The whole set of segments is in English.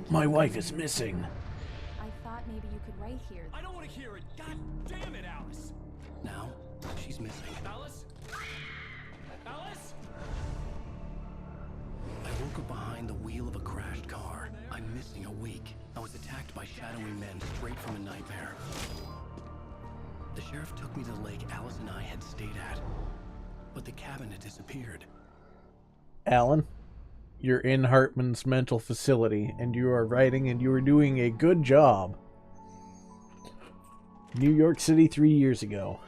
My wife is missing. I thought maybe you could write here. I don't want to hear it. God damn it, Alice. Now, she's missing. Alice? Alice? I woke up behind the wheel of a crashed car. I'm missing a week. I was attacked by shadowy men straight from a nightmare. The sheriff took me to the lake Alice and I had stayed at, but the cabin had disappeared. Alan, you're in Hartman's mental facility, and you are writing, and you are doing a good job. New York City 3 years ago.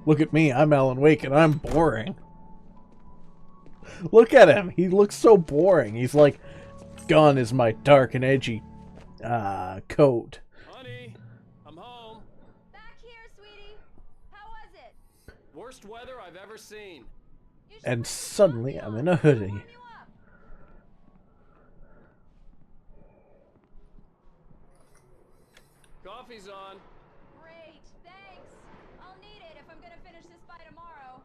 Look at me, I'm Alan Wake, and I'm boring. Look at him, he looks so boring. He's like, gone is my dark and edgy coat. Honey, I'm home. Back here, sweetie. How was it? Worst weather I've ever seen. And suddenly I'm in a hoodie. Coffee's on. Great, thanks. I'll need it if I'm gonna finish this by tomorrow.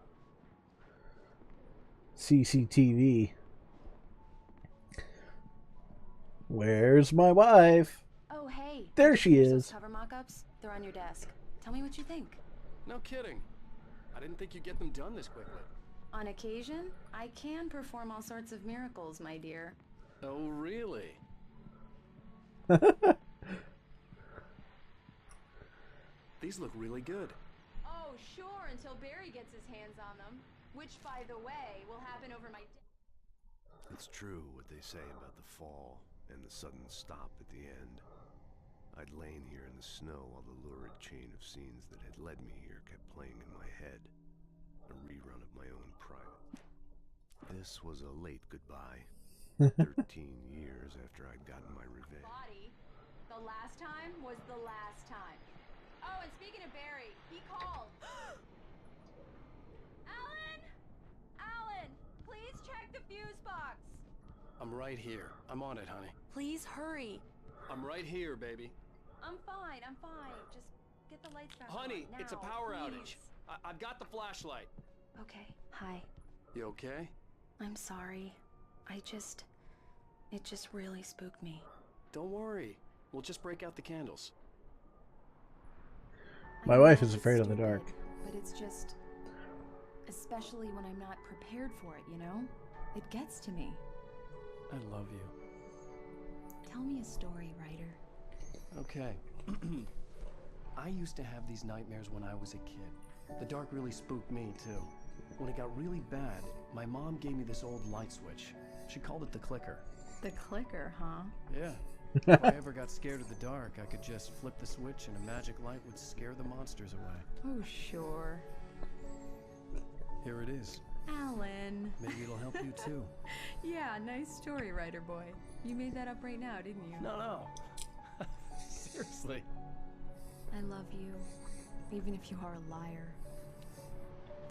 CCTV. Where's my wife? Oh, hey. There she Here's those is. cover mock-ups. They're on your desk. Tell me what you think. No kidding. I didn't think you'd get them done this quickly. On occasion, I can perform all sorts of miracles, my dear. Oh, really? These look really good. Oh, sure, until Barry gets his hands on them. Which, by the way, will happen over my... It's true what they say about the fall and the sudden stop at the end. I'd lain here in the snow while the lurid chain of scenes that had led me here kept playing in my head. A rerun of my own private. This was a late goodbye. 13 years after I'd gotten my revenge. Body. The last time was the last time. Oh, and speaking of Barry, he called. Alan! Alan! Please check the fuse box. I'm right here. I'm on it, honey. Please hurry. I'm right here, baby. I'm fine, I'm fine. Just get the lights back Honey, on now, it's a power please. outage. I've got the flashlight. Okay, hi. You okay? I'm sorry. It just really spooked me. Don't worry. We'll just break out the candles. My wife is afraid of the dark. But it's just... especially when I'm not prepared for it, you know? It gets to me. I love you. Tell me a story, writer. Okay. I used to have these nightmares when I was a kid. The dark really spooked me, too. When it got really bad, my mom gave me this old light switch. She called it the clicker. The clicker, huh? Yeah. If I ever got scared of the dark, I could just flip the switch and a magic light would scare the monsters away. Oh, sure. Here it is. Alan. Maybe it'll help you, too. Yeah, nice story, writer boy. You made that up right now, didn't you? No. Seriously. I love you, even if you are a liar.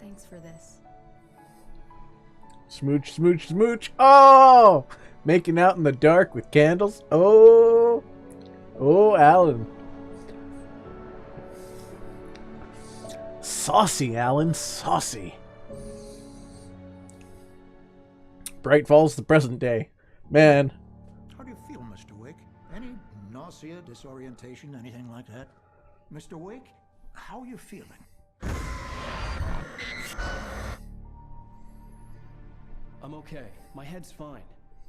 Thanks for this. Smooch, smooch, smooch. Oh! Making out in the dark with candles. Oh! Oh, Alan. Saucy, Alan. Saucy. Bright Falls, the present day. Man. How do you feel, Mr. Wake? Any nausea, disorientation, anything like that? Mr. Wake, how are you feeling? I'm okay. My head's fine.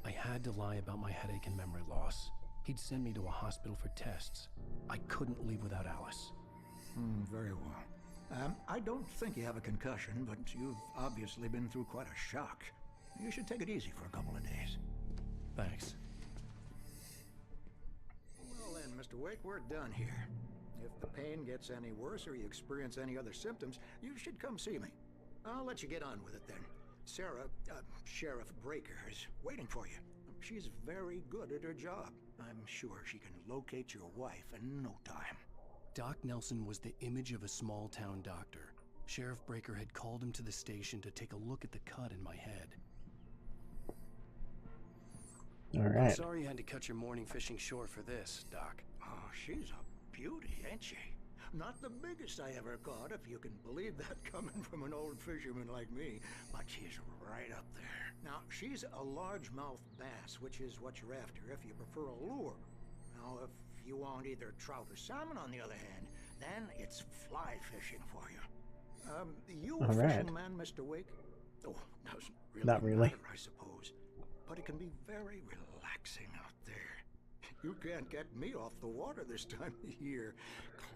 I had to lie about my headache and memory loss. He'd send me to a hospital for tests. I couldn't leave without Alice. Very well. I don't think you have a concussion, but you've obviously been through quite a shock. You should take it easy for a couple of days. Thanks. Well then, Mr. Wake, we're done here. If the pain gets any worse or you experience any other symptoms, you should come see me. I'll let you get on with it then. Sarah, Sheriff Breaker, is waiting for you. She's very good at her job. I'm sure she can locate your wife in no time. Doc Nelson was the image of a small-town doctor. Sheriff Breaker had called him to the station to take a look at the cut in my head. All I'm right. sorry you had to cut your morning fishing short for this, Doc. Oh, she's a beauty, ain't she? Not the biggest I ever caught, if you can believe that coming from an old fisherman like me, but she's right up there. Now, She's a largemouth bass, which is what you're after if you prefer a lure. Now, if you want either trout or salmon, on the other hand, then it's fly fishing for you. You a All right. fishing man, Mr. Wake? Oh, doesn't really Not really. matter, I suppose. But it can be very relaxing out there. You can't get me off the water this time of year.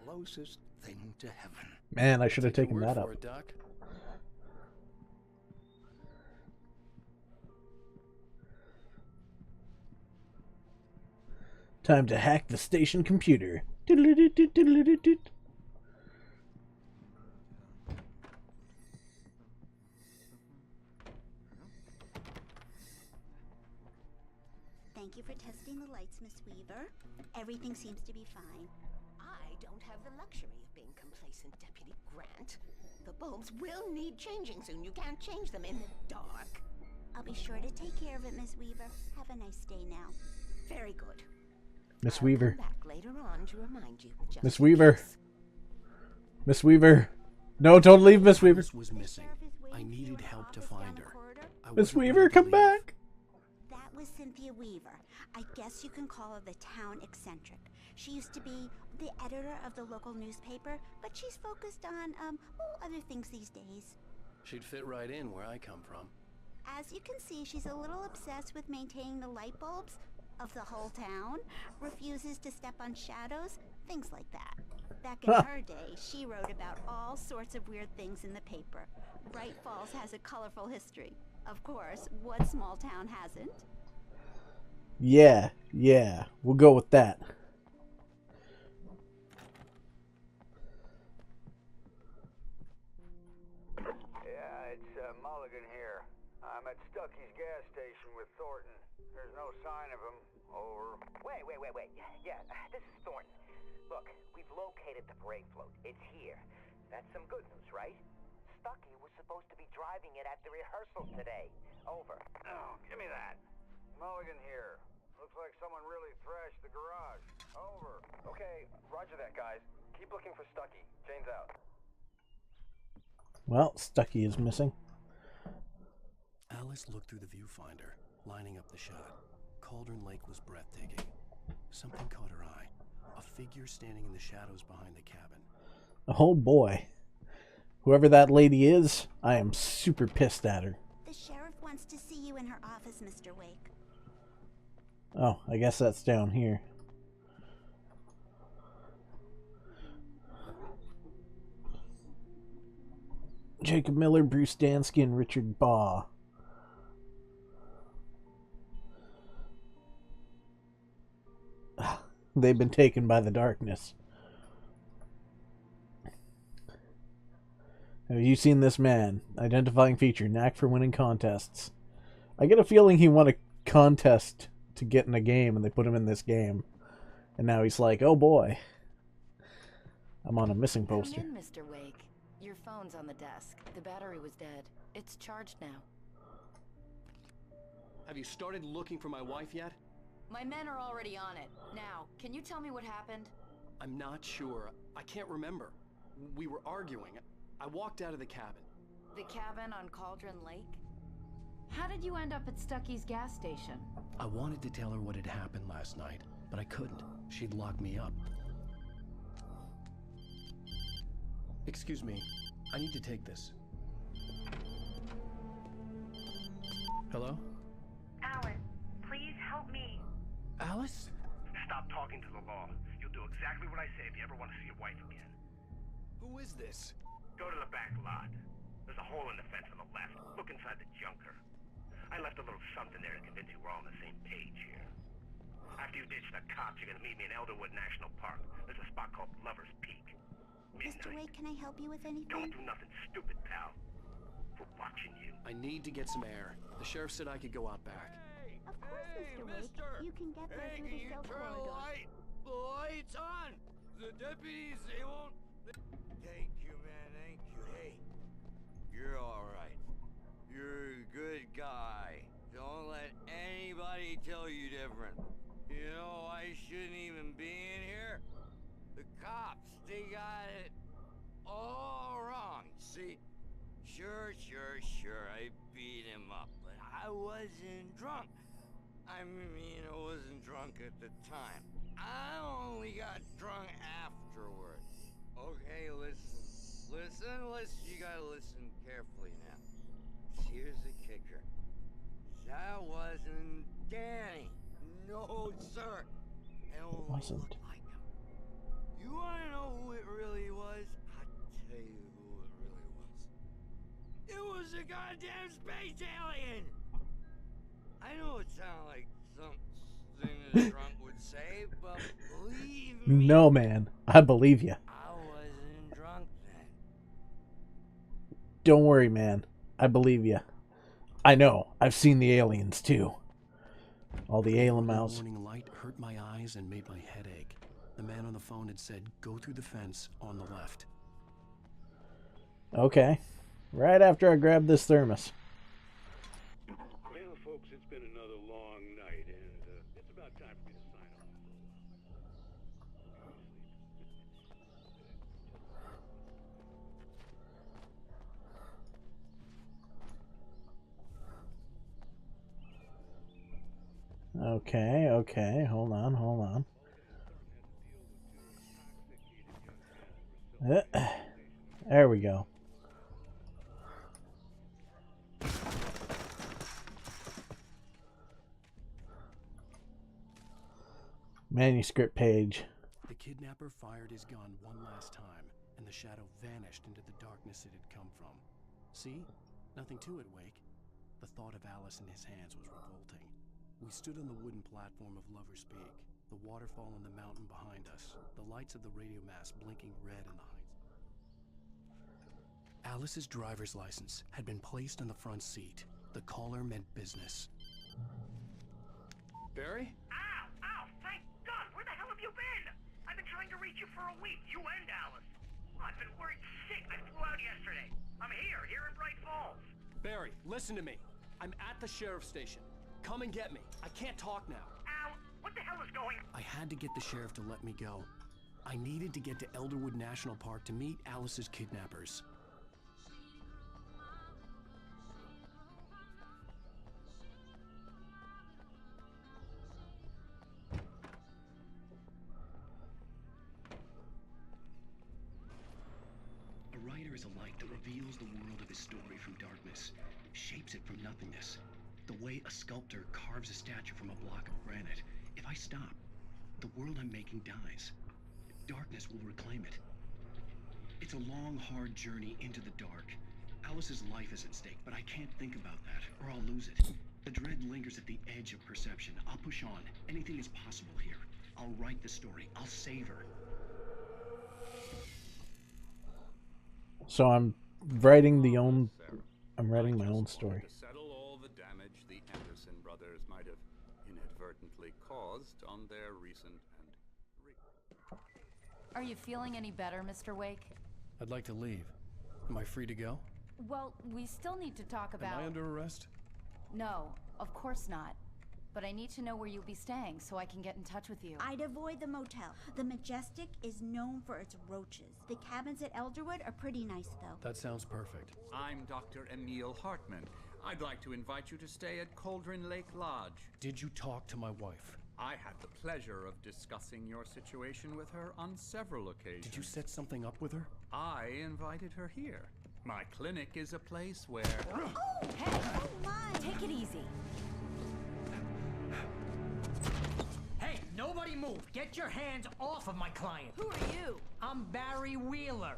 Closest thing to heaven. Man, I should have Take your taken word that for up. it, Doc. Time to hack the station computer. Doodle-doo-doo-doo-doo-doo-doo. Thank you for testing the lights, Miss Weaver. Everything seems to be fine. I don't have the luxury of being complacent, Deputy Grant. The bulbs will need changing soon. You can't change them in the dark. I'll be sure to take care of it, Miss Weaver. Have a nice day now. Very good. Miss I'll Weaver. come back later on to remind you. Just Miss in Weaver. case. Miss Weaver. No, don't leave Miss Weaver. Alice was missing. I needed help to find her. I Miss wasn't Weaver, ready to come leave. back. That was Cynthia Weaver. I guess you can call her the town eccentric. She used to be the editor of the local newspaper, but she's focused on, other things these days. She'd fit right in where I come from. As you can see, she's a little obsessed with maintaining the light bulbs of the whole town, refuses to step on shadows, things like that. Back in her day, she wrote about all sorts of weird things in the paper. Bright Falls has a colorful history. Of course, what small town hasn't? Yeah, we'll go with that. Yeah, it's Mulligan here. I'm at Stucky's gas station with Thornton. There's no sign of him. Over. Wait. Yeah, this is Thornton. Look, we've located the brake float. It's here. That's some good news, right? Stucky was supposed to be driving it at the rehearsal today. Over. Oh, give me that. Mulligan here. Looks like someone really thrashed the garage. Over. Okay, roger that, guys. Keep looking for Stucky. Jane's out. Well, Stucky is missing. Alice looked through the viewfinder, lining up the shot. Cauldron Lake was breathtaking. Something caught her eye. A figure standing in the shadows behind the cabin. Oh boy. Whoever that lady is, I am super pissed at her. The sheriff wants to see you in her office, Mr. Wake. Oh, I guess that's down here. Jacob Miller, Bruce Dansky, and Richard Baugh. They've been taken by the darkness. Have you seen this man? Identifying feature, knack for winning contests. I get a feeling he won a contest to get in a game, and they put him in this game. And now he's like, oh boy. I'm on a missing poster. Come in, Mr. Wake. Your phone's on the desk. The battery was dead. It's charged now. Have you started looking for my wife yet? My men are already on it. Now, can you tell me what happened? I'm not sure. I can't remember. We were arguing. I walked out of the cabin. The cabin on Cauldron Lake? How did you end up at Stucky's gas station? I wanted to tell her what had happened last night, but I couldn't. She'd lock me up. Excuse me. I need to take this. Hello? Alan, please help me. Alice? Stop talking to the law. You'll do exactly what I say if you ever want to see your wife again. Who is this? Go to the back lot. There's a hole in the fence on the left. Look inside the junker. I left a little something there to convince you we're all on the same page here. After you ditch the cops, you're gonna meet me in Elderwood National Park. There's a spot called Lover's Peak. Mr. Wake, can I help you with anything? Don't do nothing stupid, pal. We're watching you. I need to get some air. The sheriff said I could go out back. Of course, Mr. Wake. You can get there through the cell corridor. The light's on! The deputies, they won't... Thank you, man, thank you. Hey, you're alright. You're a good guy. Don't let anybody tell you different. You know, I shouldn't even be in here. The cops, they got it all wrong, see? Sure, I beat him up, but I wasn't drunk. I mean, I wasn't drunk at the time. I only got drunk afterward. Okay, listen. Listen. You gotta listen carefully now. Here's the kicker. That wasn't Danny. No, sir. It only Wasn't. looked like him. You wanna know who it really was? I'll tell you who it really was. It was a goddamn space alien! I know it sounds like something a drunk would say, but believe me. No, man. I believe you. I wasn't drunk then. Don't worry, man. I believe you. I know. I've seen the aliens, too. All the alien mouse. The morning light hurt my eyes and made my head ache. The man on the phone had said, go through the fence on the left. Okay. Right after I grab this thermos. Well, folks, it's been another long night, and it's about time for me to sign off. Okay. Hold on. There we go. Manuscript page. The kidnapper fired his gun one last time, and the shadow vanished into the darkness it had come from. See? Nothing to it, Wake. The thought of Alice in his hands was revolting. We stood on the wooden platform of Lover's Peak, the waterfall on the mountain behind us, the lights of the radio mast blinking red in the heights. Alice's driver's license had been placed on the front seat. The caller meant business. Barry? Ow! Thank God! Where the hell have you been? I've been trying to reach you for a week, you and Alice. I've been worried sick. I flew out yesterday. I'm here in Bright Falls. Barry, listen to me. I'm at the sheriff's station. Come and get me. I can't talk now. Ow! What the hell is going on? I had to get the sheriff to let me go. I needed to get to Elderwood National Park to meet Alice's kidnappers. A writer is a light that reveals the world of his story from darkness, shapes it from nothingness. The way a sculptor carves a statue from a block of granite. If I stop, the world I'm making dies. Darkness will reclaim it. It's a long, hard journey into the dark. Alice's life is at stake, but I can't think about that, or I'll lose it. The dread lingers at the edge of perception. I'll push on. Anything is possible here. I'll write the story. I'll save her. So I'm writing my own story. To settle all the damage the Anderson brothers might have inadvertently caused on their recent and... Are you feeling any better, Mr. Wake? I'd like to leave. Am I free to go? Well, we still need to talk about... Am I under arrest? No, of course not. But I need to know where you'll be staying so I can get in touch with you. I'd avoid the motel. The Majestic is known for its roaches. The cabins at Elderwood are pretty nice, though. That sounds perfect. I'm Dr. Emil Hartman. I'd like to invite you to stay at Cauldron Lake Lodge. Did you talk to my wife? I had the pleasure of discussing your situation with her on several occasions. Did you set something up with her? I invited her here. My clinic is a place where... Oh, hey! Oh my! Take it easy. Hey, nobody move! Get your hands off of my client! Who are you? I'm Barry Wheeler.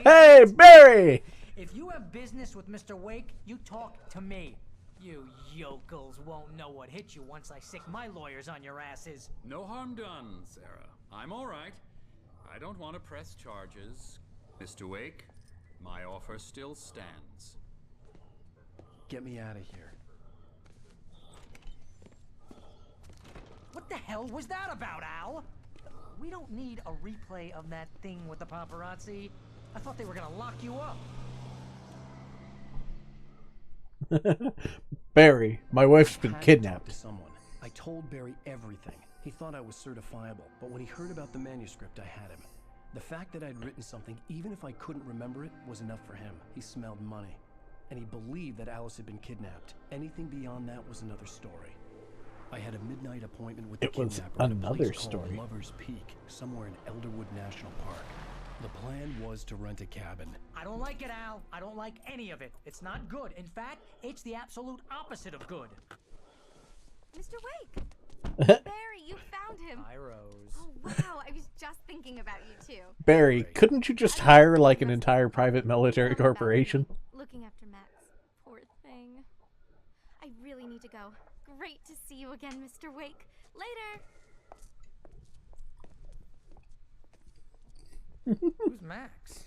Hey, Barry! If you have business with Mr. Wake, you talk to me. You yokels won't know what hit you once I sick my lawyers on your asses. No harm done, Sarah. I'm all right. I don't want to press charges. Mr. Wake, my offer still stands. Get me out of here. What the hell was that about, Al? We don't need a replay of that thing with the paparazzi. I thought they were gonna lock you up. Barry, my wife's been I had to kidnapped. talk to someone. I told Barry everything. He thought I was certifiable, but when he heard about the manuscript, I had him. The fact that I'd written something, even if I couldn't remember it, was enough for him. He smelled money. and he believed that Alice had been kidnapped. Anything beyond that was another story. I had a midnight appointment with the kidnapper at a place called Lover's Peak, somewhere in Elderwood National Park. The plan was to rent a cabin. I don't like it, Al. I don't like any of it. It's not good. In fact, it's the absolute opposite of good. Mr. Wake! Barry, you found him! Hi, Rose. Oh, wow. I was just thinking about you, too. Barry, couldn't you just hire, like, an entire private military corporation? Looking after Max. Poor thing. I really need to go. Great to see you again, Mr. Wake. Later! Who's Max?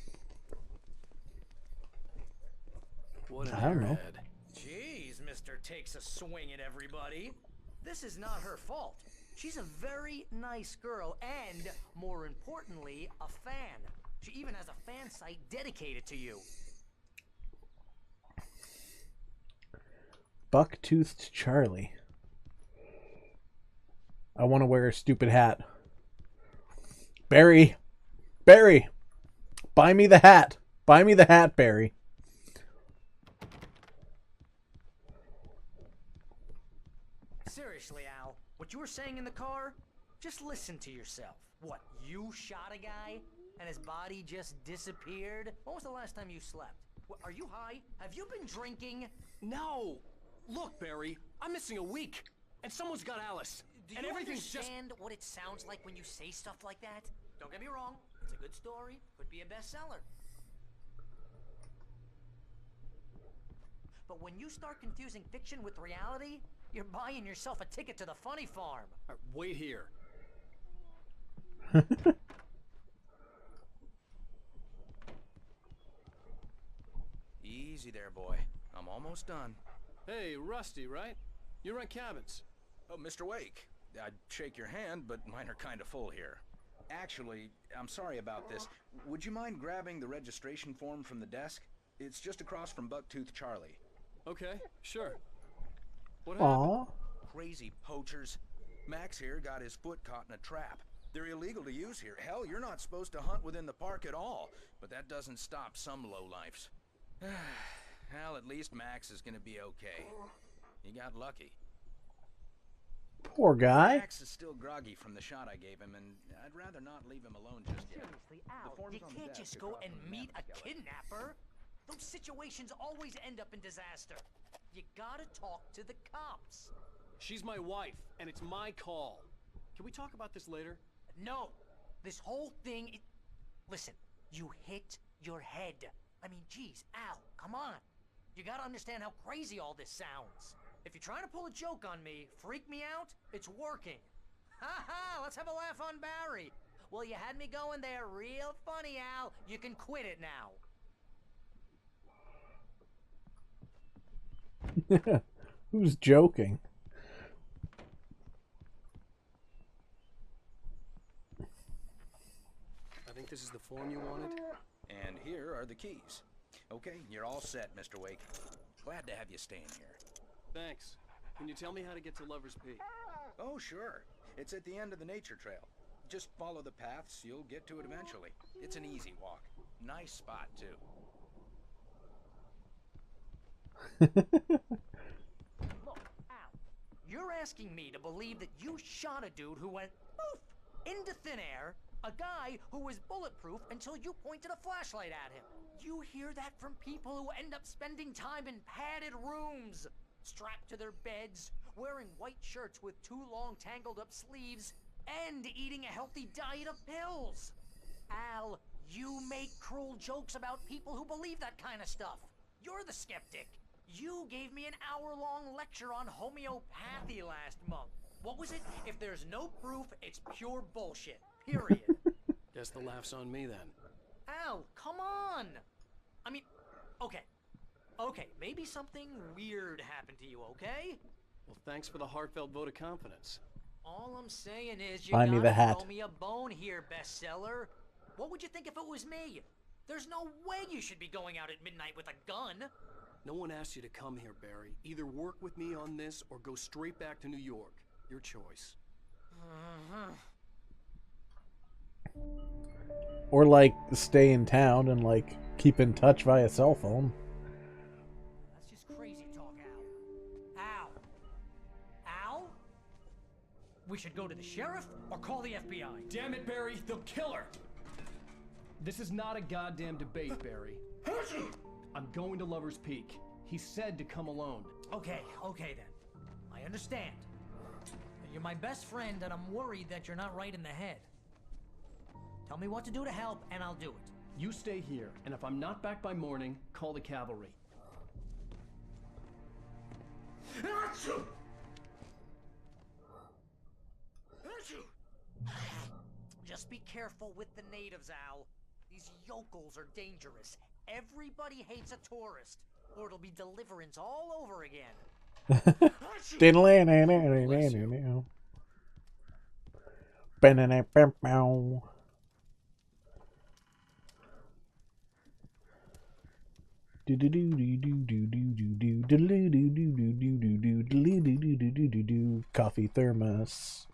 What an I don't know. airhead. Jeez, Mr. Takes a swing at everybody. This is not her fault. She's a very nice girl and, more importantly, a fan. She even has a fan site dedicated to you. Buck-toothed Charlie. I want to wear a stupid hat. Barry! Barry! Buy me the hat! Buy me the hat, Barry. Seriously, Al, what you were saying in the car? Just listen to yourself. What, you shot a guy and his body just disappeared? When was the last time you slept? What, are you high? Have you been drinking? No! Look, Barry, I'm missing a week, and someone's got Alice. Do and you everything's understand what it sounds like when you say stuff like that? Don't get me wrong, it's a good story, could be a bestseller. But when you start confusing fiction with reality, you're buying yourself a ticket to the funny farm. All right, wait here. Easy there, boy. I'm almost done. Hey, Rusty, right? You rent cabins. Oh, Mr. Wake. I'd shake your hand, but mine are kind of full here. Actually, I'm sorry about this. Would you mind grabbing the registration form from the desk? It's just across from Bucktooth Charlie. Okay, sure. What happened? Crazy poachers. Max here got his foot caught in a trap. They're illegal to use here. Hell, you're not supposed to hunt within the park at all. But that doesn't stop some lowlifes. Well, at least Max is gonna be okay. He got lucky. Poor guy. Max is still groggy from the shot I gave him, and I'd rather not leave him alone just yet. Seriously, Al, you can't just go and meet a kidnapper. Those situations always end up in disaster. You gotta talk to the cops. She's my wife, and it's my call. Can we talk about this later? No. This whole thing is... Listen, you hit your head. I mean, geez, Al, come on. You gotta understand how crazy all this sounds. If you're trying to pull a joke on me, freak me out, it's working. Ha ha, let's have a laugh on Barry. Well, you had me going there real funny, Al. You can quit it now. Who's joking? I think this is the form you wanted. And here are the keys. Okay, you're all set, Mr. Wake. Glad to have you staying here. Thanks. Can you tell me how to get to Lover's Peak? Oh, sure. It's at the end of the nature trail. Just follow the paths, you'll get to it eventually. It's an easy walk. Nice spot, too. Look, Al, you're asking me to believe that you shot a dude who went poof into thin air, a guy who was bulletproof until you pointed a flashlight at him. You hear that from people who end up spending time in padded rooms, strapped to their beds, wearing white shirts with too long tangled up sleeves, and eating a healthy diet of pills. Al, you make cruel jokes about people who believe that kind of stuff. You're the skeptic. You gave me an hour-long lecture on homeopathy last month. What was it? If there's no proof, it's pure bullshit. Period. Guess the laugh's on me then. Al, come on! I mean, okay. Okay, maybe something weird happened to you, okay? Well, thanks for the heartfelt vote of confidence. All I'm saying is you Buy me gotta the hat. throw me a bone here, bestseller. What would you think if it was me? There's no way you should be going out at midnight with a gun. No one asked you to come here, Barry. Either work with me on this or go straight back to New York. Your choice. Or, like, stay in town and, like, keep in touch via cell phone. We should go to the sheriff or call the FBI. Damn it, Barry, they'll kill her! This is not a goddamn debate, Barry. I'm going to Lover's Peak. He said to come alone. Okay then. I understand. You're my best friend, and I'm worried that you're not right in the head. Tell me what to do to help, and I'll do it. You stay here, and if I'm not back by morning, call the cavalry. Just be careful with the natives, Al. These yokels are dangerous. Everybody hates a tourist, or it'll be deliverance all over again. Coffee thermos.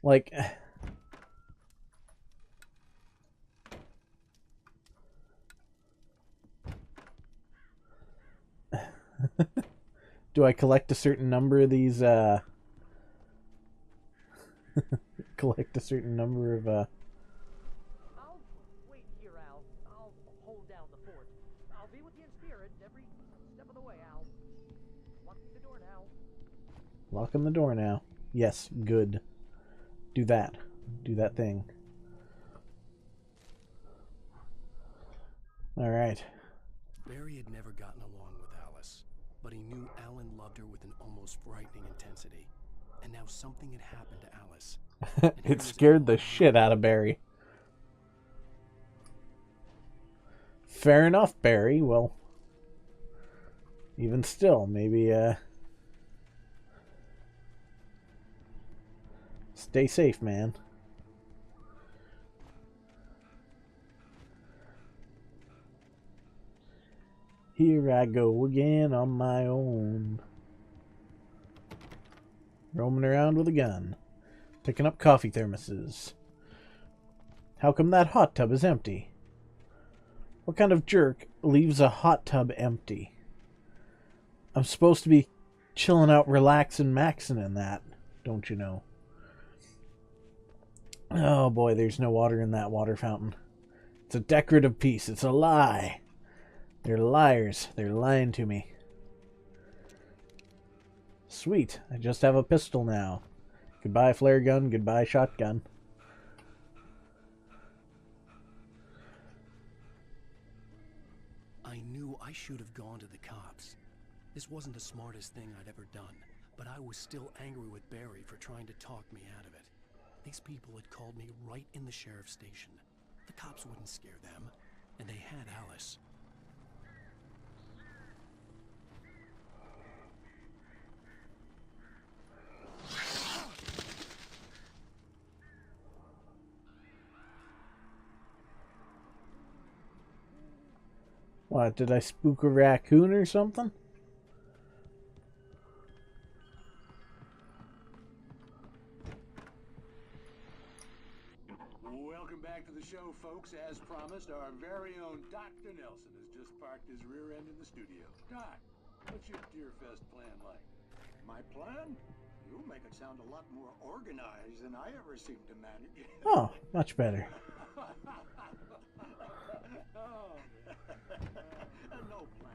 Like, do I collect a certain number of these, collect a certain number of, I'll wait here, Al. I'll hold down the fort. I'll be with you in spirit every step of the way, Al. Locking the door now. Locking the door now. Yes, good. Do that. Do that thing. Alright. Barry had never gotten along with Alice, but he knew Alan loved her with an almost frightening intensity. And now something had happened to Alice. It scared the shit out of Barry. Fair enough, Barry. Well, even still, maybe, stay safe, man. Here I go again on my own. Roaming around with a gun. Picking up coffee thermoses. How come that hot tub is empty? What kind of jerk leaves a hot tub empty? I'm supposed to be chilling out, relaxing, maxing in that, don't you know? Oh boy, there's no water in that water fountain. It's a decorative piece. It's a lie. They're liars. They're lying to me. Sweet. I just have a pistol now. Goodbye flare gun. Goodbye shotgun. I knew I should have gone to the cops. This wasn't the smartest thing I'd ever done, but I was still angry with Barry for trying to talk me out of it. These people had called me right in the sheriff's station. The cops wouldn't scare them, and they had Alice. What, did I spook a raccoon or something? Welcome back to the show, folks. As promised, our very own Dr. Nelson has just parked his rear end in the studio. Doc, what's your Deerfest plan like? My plan? You make it sound a lot more organized than I ever seem to manage. Oh, much better. No plan.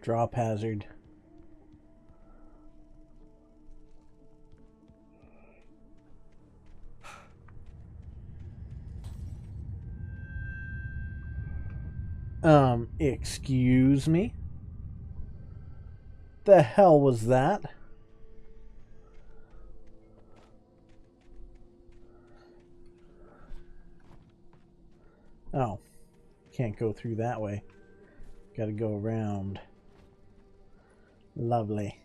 Drop hazard. Excuse me? The hell was that? Oh. Can't go through that way. Gotta go around. Lovely.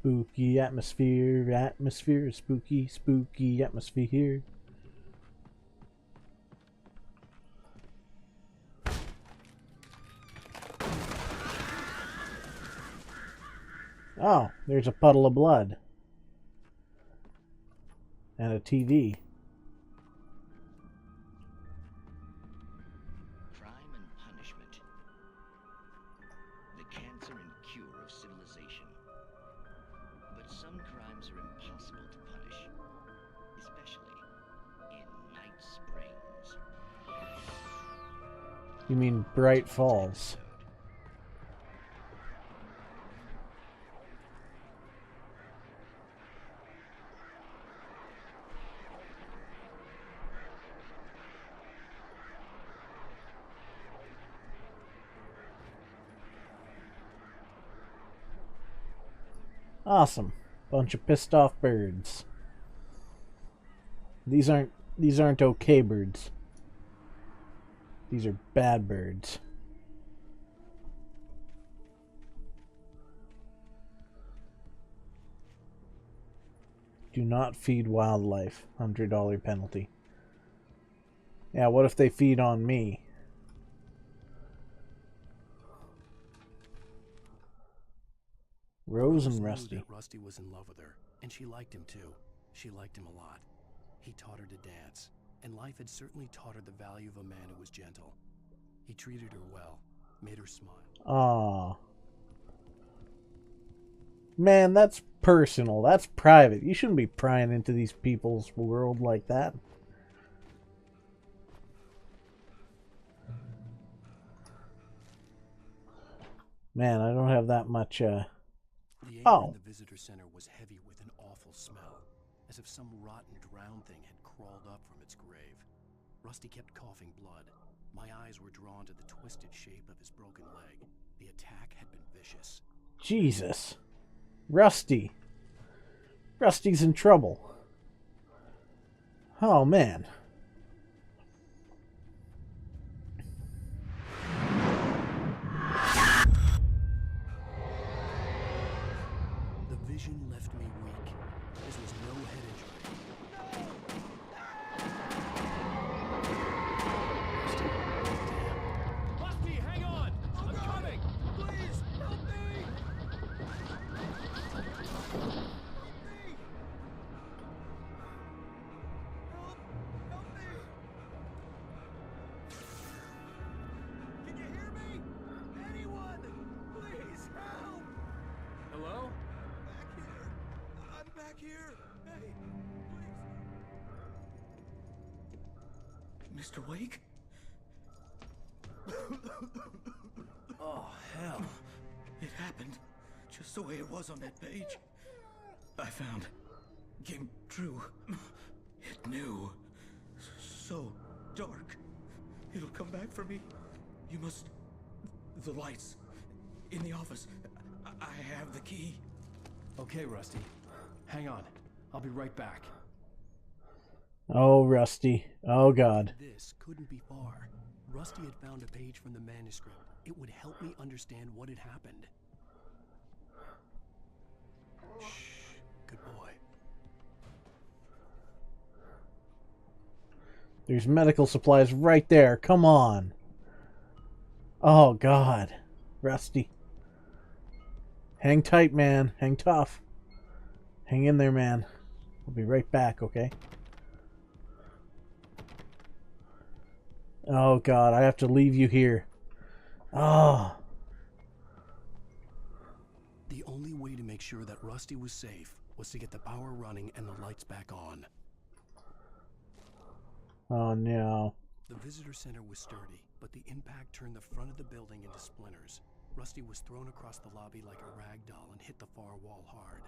Spooky atmosphere, atmosphere, spooky, spooky atmosphere. Oh, there's a puddle of blood. And a TV. Crime and punishment. The cancer and cure of civilization. But some crimes are impossible to punish, especially in Night Springs. You mean Bright Falls? Awesome. Bunch of pissed off birds. These aren't okay birds. These are bad birds. Do not feed wildlife. $100 penalty. Yeah, what if they feed on me? Rose and knew Rusty. that Rusty was in love with her, and she liked him too. She liked him a lot. He taught her to dance, and life had certainly taught her the value of a man who was gentle. He treated her well, made her smile. Aww. Man, that's personal. That's private. You shouldn't be prying into these people's world like that. Man, I don't have that much, The air Oh. in the visitor center was heavy with an awful smell, as if some rotten drowned thing had crawled up from its grave. Rusty kept coughing blood. My eyes were drawn to the twisted shape of his broken leg. The attack had been vicious. Jesus. Rusty. Rusty's in trouble. Oh, man. The vision left me weak. This was no head injury. Rusty, hang on! I'm coming! Please, help me! Help me! Can you hear me? Anyone! Please, help! Hello? Back here! I'm back here! Hey, please! Mr. Wake? Oh, hell. It happened just the way it was on that page. I found. Came true. It knew. So dark. It'll come back for me. You must. The lights. In the office. I have the key. Okay, Rusty. Hang on. I'll be right back. Oh, Rusty. Oh, God. This couldn't be far. Rusty had found a page from the manuscript. It would help me understand what had happened. Shh. Good boy. There's medical supplies right there. Come on. Oh, God. Rusty. Hang tight, man. Hang tough. Hang in there, man. I'll be right back, okay? Oh, God. I have to leave you here. Oh. The only way to make sure that Rusty was safe was to get the power running and the lights back on. Oh, no. The visitor center was sturdy, but the impact turned the front of the building into splinters. Rusty was thrown across the lobby like a rag doll and hit the far wall hard.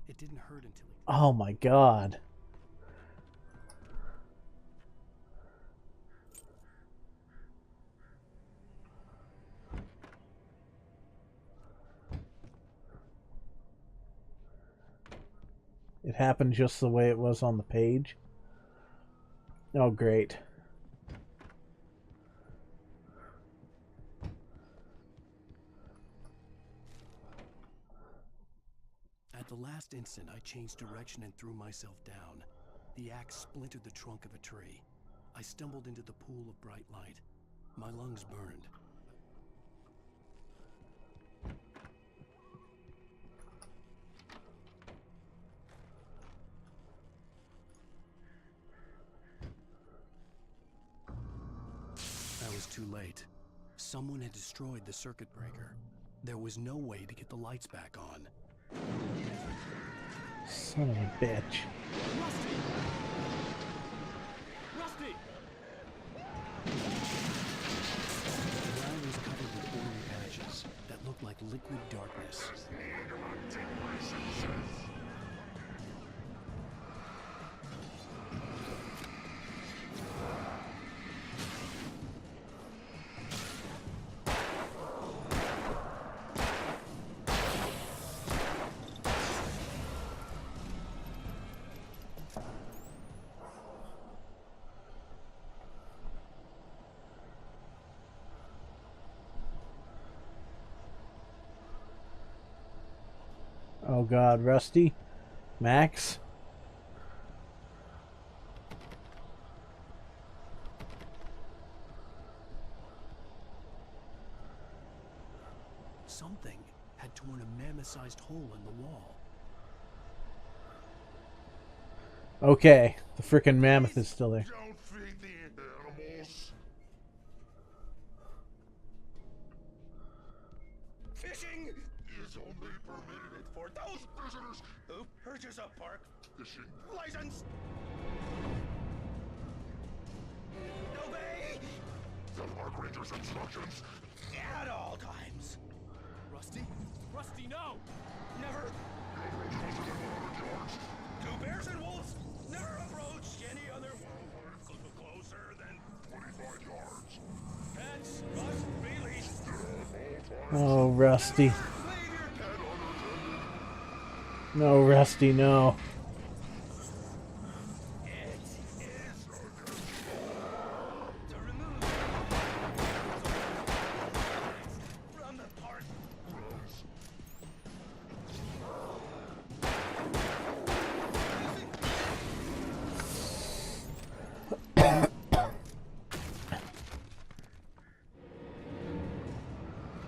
It didn't hurt until he... Oh, my God. It happened just the way it was on the page. Oh, great. At the the last instant, I changed direction and threw myself down. The axe splintered the trunk of a tree. I stumbled into the pool of bright light. My lungs burned. I was too late. Someone had destroyed the circuit breaker. There was no way to get the lights back on. Son of a bitch. Rusty! Rusty! The ground was covered with oily patches that looked like liquid darkness. Oh God, Rusty? Max? Something had torn a mammoth-sized hole in the wall. Okay, the frickin' mammoth is still there. Don't feed the animals. Fishing Is only permitted for those visitors. who purchase a park Fishing. license. Obey The park ranger's instructions. at all times. Rusty? Rusty, no! Never. Do bears and wolves never approach any other closer than 25 yards. pets must be leashed. Oh, Rusty. No, Rusty, no. From the park.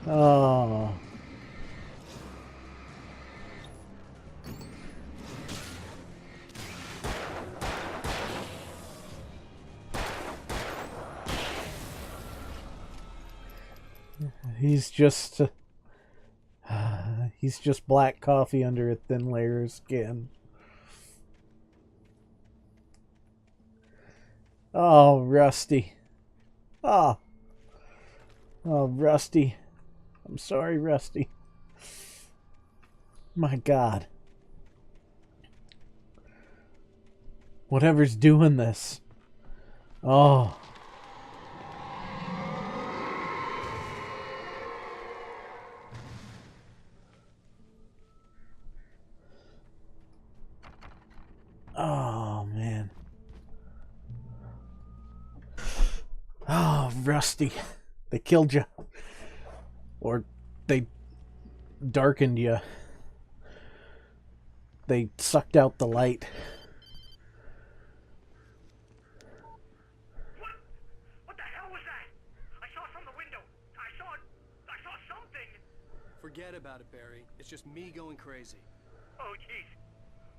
Oh. He's just black coffee under a thin layer of skin. Oh, Rusty. Oh. Oh, Rusty. I'm sorry, Rusty. My God. Whatever's doing this. Oh. Oh, man. Oh, Rusty. They killed you. Or they darkened you. They sucked out the light. What the hell was that? I saw from the window. I saw something. Forget about it, Barry. It's just me going crazy. Oh, jeez.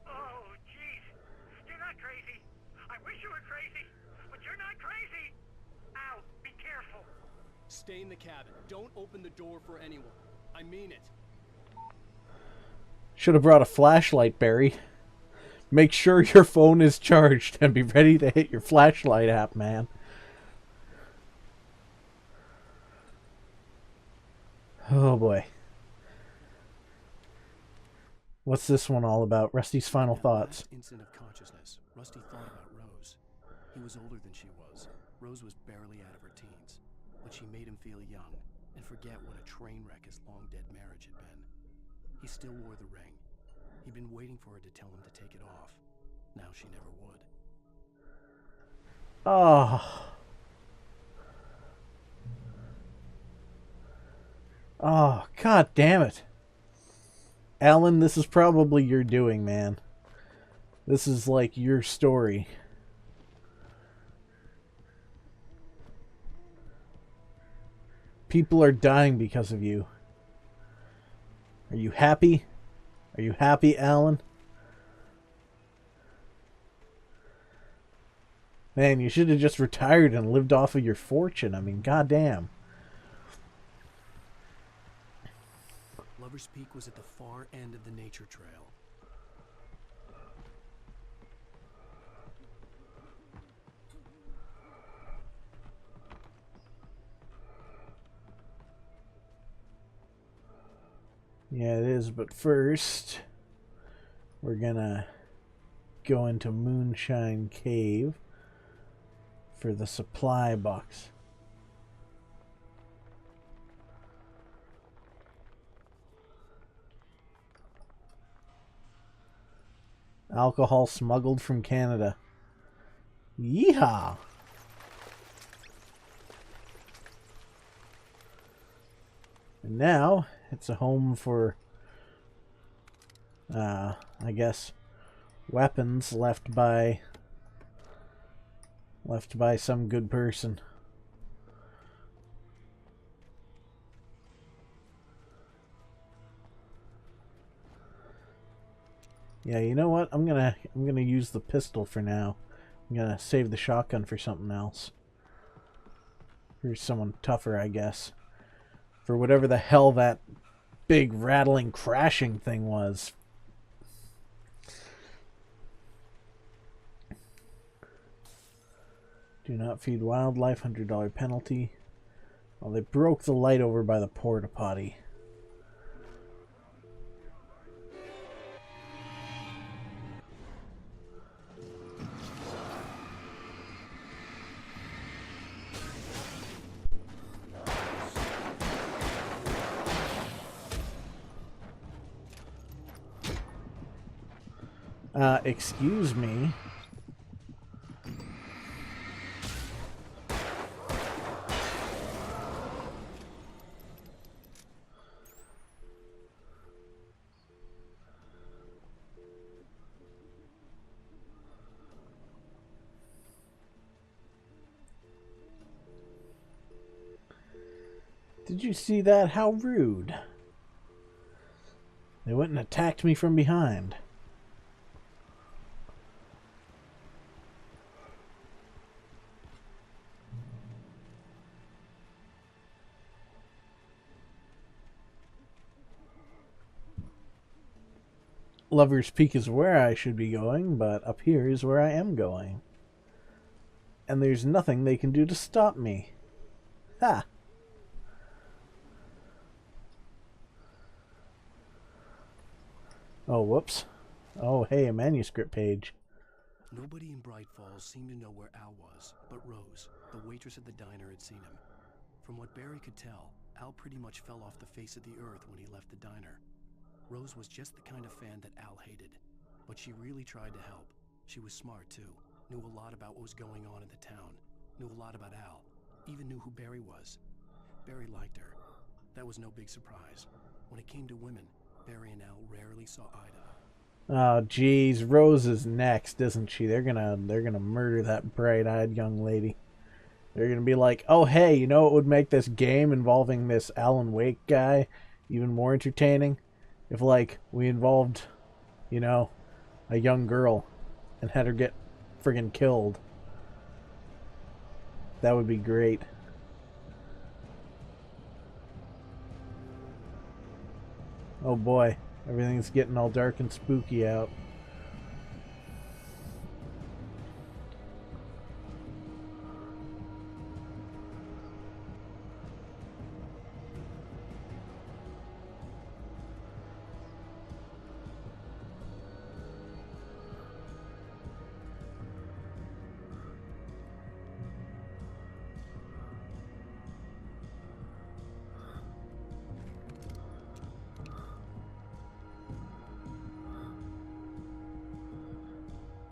Oh, jeez. You're not crazy. I wish you were crazy, but you're not crazy. Ow, be careful. Stay in the cabin. Don't open the door for anyone. I mean it. Should have brought a flashlight, Barry. Make sure your phone is charged and be ready to hit your flashlight app, man. Oh boy. What's this one all about? Rusty's final thoughts. Instant of consciousness. Rusty thought about Rose. He was older than she was. Rose was barely out of her teens, but she made him feel young and forget what a train wreck his long-dead marriage had been. He still wore the ring. He'd been waiting for her to tell him to take it off. Now she never would. Oh. Oh, God damn it. Alan, this is probably your doing, man. This is like your story. People are dying because of you. Are you happy? Are you happy, Alan? Man, you should have just retired and lived off of your fortune. I mean, goddamn. Lover's Peak was at the far end of the nature trail. Yeah, it is, but first, we're gonna go into Moonshine Cave for the supply box. Alcohol smuggled from Canada. Yeehaw! And now, it's a home for, I guess, weapons left by some good person. Yeah, you know what? I'm gonna use the pistol for now. I'm gonna save the shotgun for something else. For someone tougher, I guess. For whatever the hell that big rattling crashing thing was. Do not feed wildlife, $100 penalty. Well, they broke the light over by the porta potty. Excuse me. Did you see that? How rude. They went and attacked me from behind. Lover's Peak is where I should be going, but up here is where I am going. And there's nothing they can do to stop me. Ha! Oh, whoops. Oh, hey, a manuscript page. Nobody in Bright Falls seemed to know where Al was, but Rose, the waitress at the diner, had seen him. From what Barry could tell, Al pretty much fell off the face of the earth when he left the diner. Rose was just the kind of fan that Al hated, but she really tried to help. She was smart, too, knew a lot about what was going on in the town, knew a lot about Al, even knew who Barry was. Barry liked her. That was no big surprise. When it came to women, Barry and Al rarely saw eye to eye. Oh, geez, Rose is next, isn't she? They're gonna murder that bright-eyed young lady. They're gonna be like, oh, hey, you know what would make this game involving this Alan Wake guy even more entertaining? If, like, we involved, you know, a young girl and had her get friggin' killed. That would be great. Oh boy, everything's getting all dark and spooky out.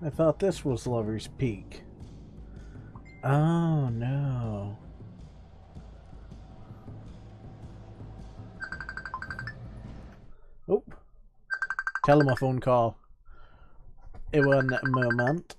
I thought this was Lover's Peak. Oh, no. Oh, Tell him a phone call. It one moment.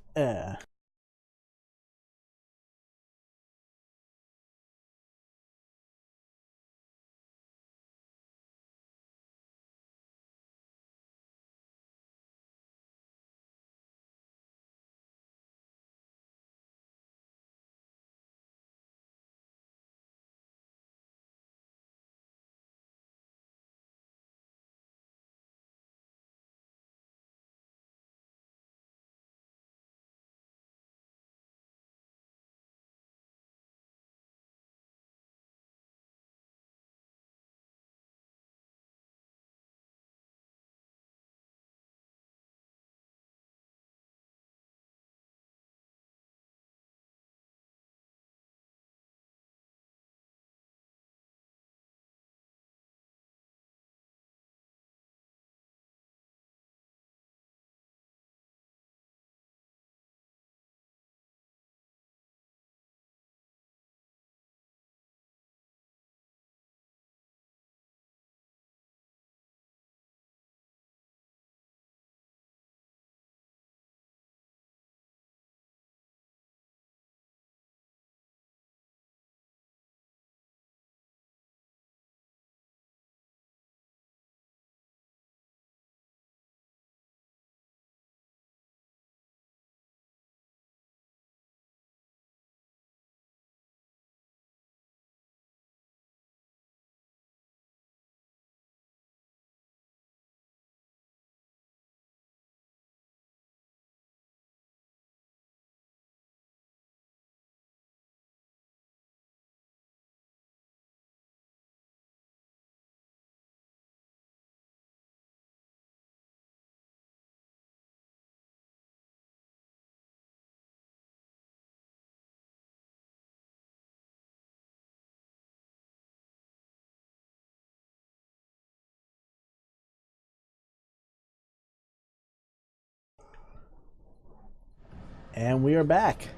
And we are back.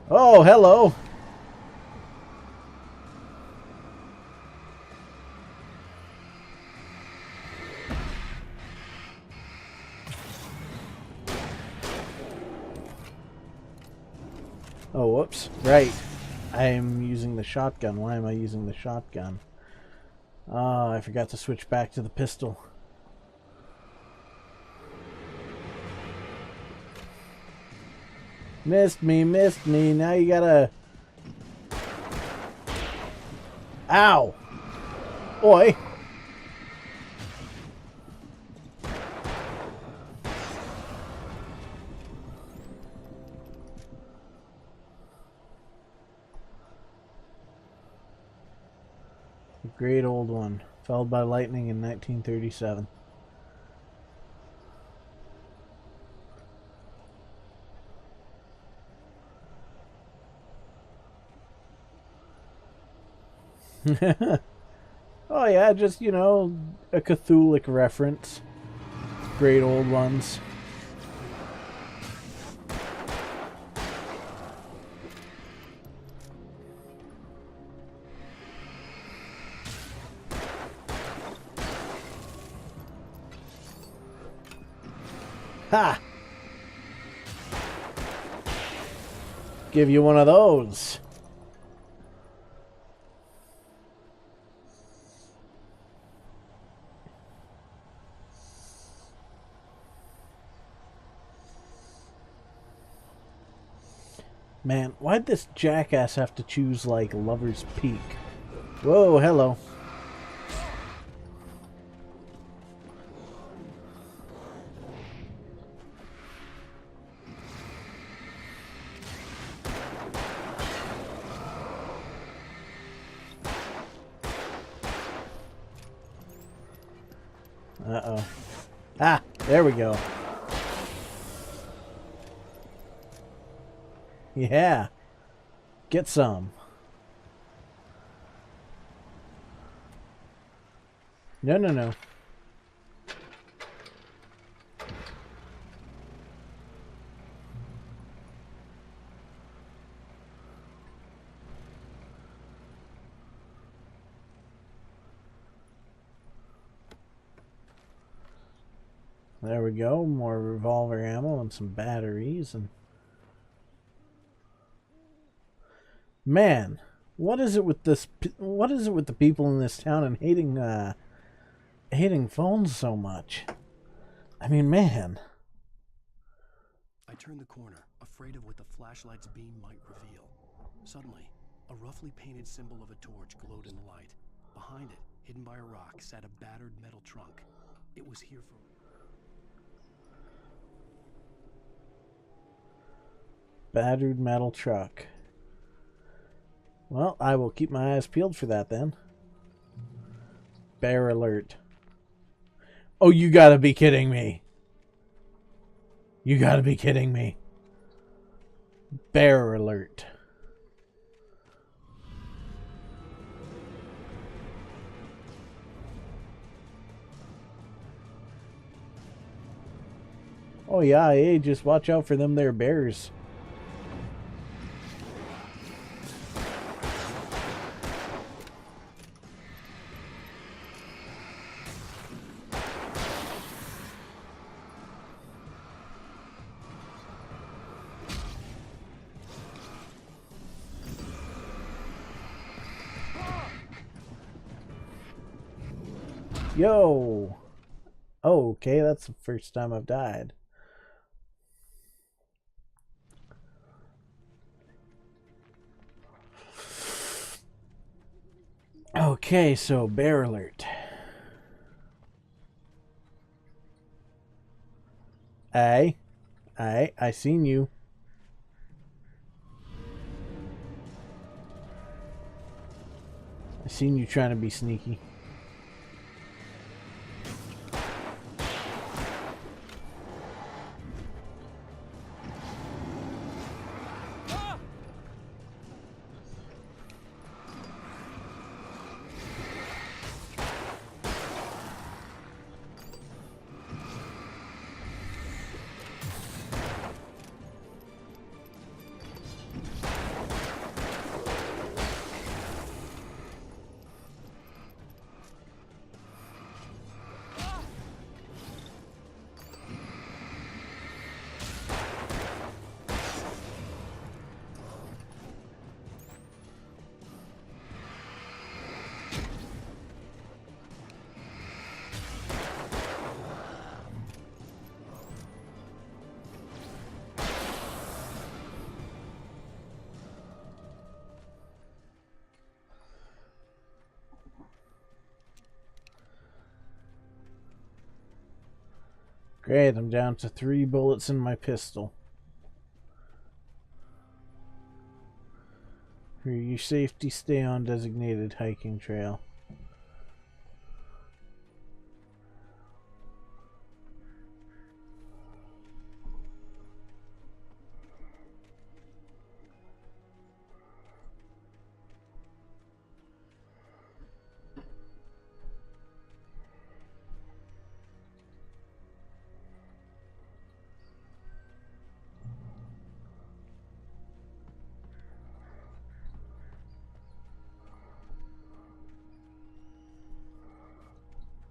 Oh, hello. Oh, whoops. Right. I am using the shotgun. Why am I using the shotgun? I forgot to switch back to the pistol. Missed me, missed me. Now you gotta... Ow! Oi! A great old one. Felled by lightning in 1937. Oh yeah, just, you know, a Cthulhic reference. Great old ones. Ha! Give you one of those. Man, why'd this jackass have to choose, like, Lover's Peak? Whoa, hello. Uh-oh. Ah, there we go. Yeah. Get some. No, no, no. There we go. More revolver ammo and some batteries. And man, what is it with this? What is it with the people in this town and hating phones so much? I mean, man. I turned the corner, afraid of what the flashlight's beam might reveal. Suddenly, a roughly painted symbol of a torch glowed in the light. Behind it, hidden by a rock, sat a battered metal trunk. It was here for... Battered metal truck. Well, I will keep my eyes peeled for that then. Bear alert. Oh, you gotta be kidding me. You gotta be kidding me. Bear alert. Oh yeah, hey, just watch out for them there bears. Yo! Oh, okay, that's the first time I've died. Okay, so bear alert. I seen you. I seen you trying to be sneaky. Great, I'm down to 3 bullets in my pistol. For your safety, stay on designated hiking trail.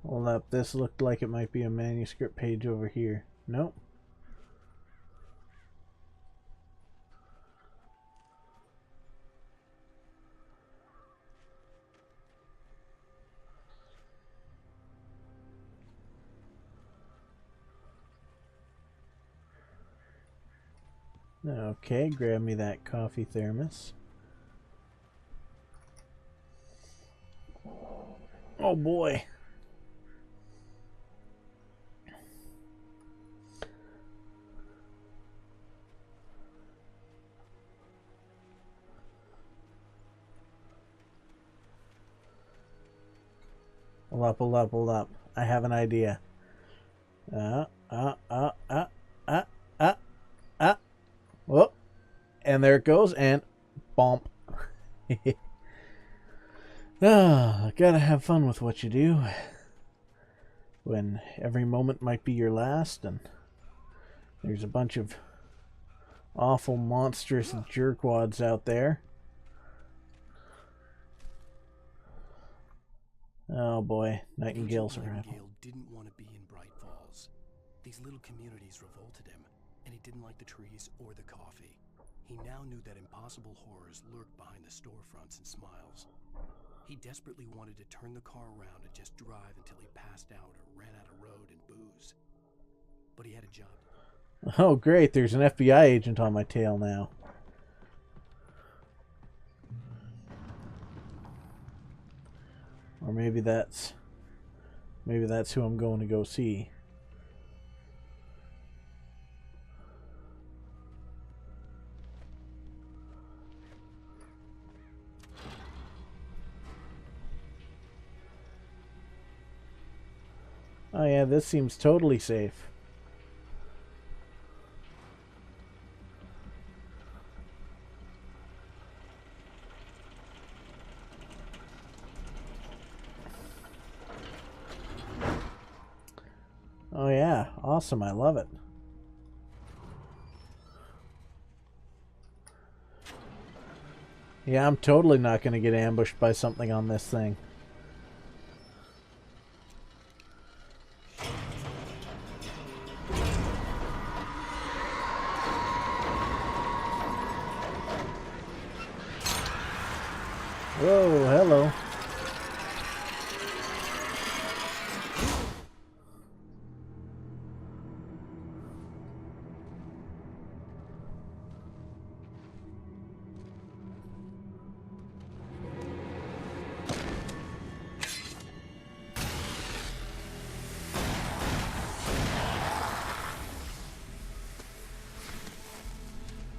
Hold up, this looked like it might be a manuscript page over here. Nope. Okay, grab me that coffee thermos. Oh boy. Hold up. I have an idea. Whoop. And there it goes, and bump. Gotta have fun with what you do. When every moment might be your last, and there's a bunch of awful, monstrous jerkwads out there. Oh boy, Nightingale's around. Nightingale didn't want to be in Bright Falls. These little communities revolted him, and he didn't like the trees or the coffee. He now knew that impossible horrors lurked behind the storefronts and smiles. He desperately wanted to turn the car around and just drive until he passed out or ran out of road and booze. But he had a job. Oh, great. There's an FBI agent on my tail now. Or maybe that's who I'm going to go see. Oh yeah, this seems totally safe. Oh yeah, awesome, I love it. Yeah, I'm totally not going to get ambushed by something on this thing. Whoa, hello.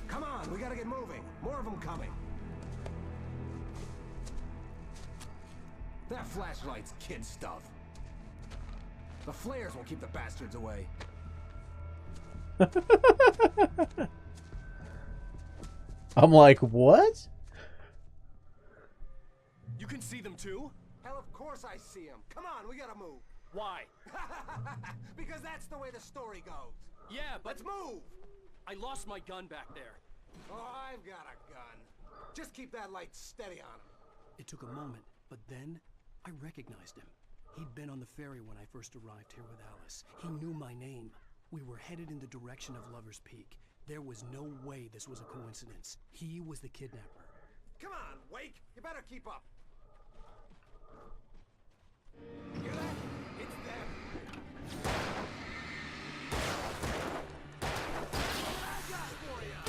Come on, we gotta get moving. More of them coming. That flashlight's kid stuff. The flares will keep the bastards away. I'm like, what? You can see them too? Hell, of course I see them. Come on, we gotta move. Why? Because that's the way the story goes. Yeah, but Let's move! I lost my gun back there. Oh, I've got a gun. Just keep that light steady on him. It took a moment, but then I recognized him. He'd been on the ferry when I first arrived here with Alice. He knew my name. We were headed in the direction of Lover's Peak. There was no way this was a coincidence. He was the kidnapper. Come on, Wake! You better keep up. Hear that? It's them. I got it for you.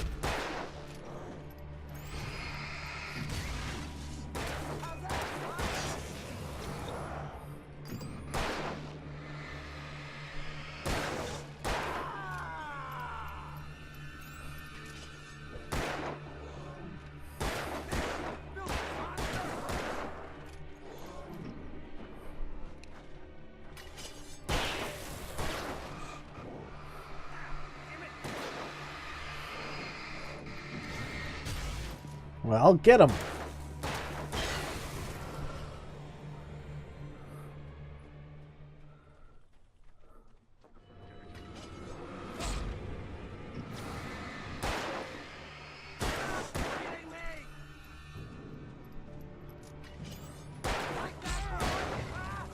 How's that? Well, get him.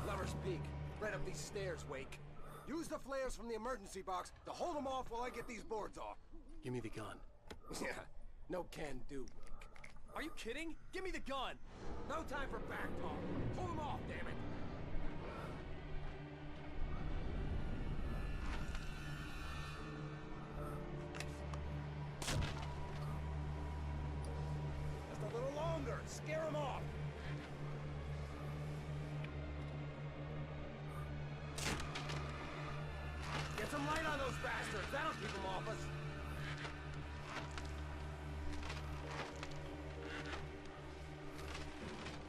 Lover's Peak. Right up these stairs, Wake. Use the flares from the emergency box to hold them off while I get these boards off. Give me the gun. Yeah, no can do, Wake. Are you kidding? Give me the gun! No time for back talk. Hold them off, damn it. Just a little longer. Scare them off. Get some light on those bastards. That'll keep them off us.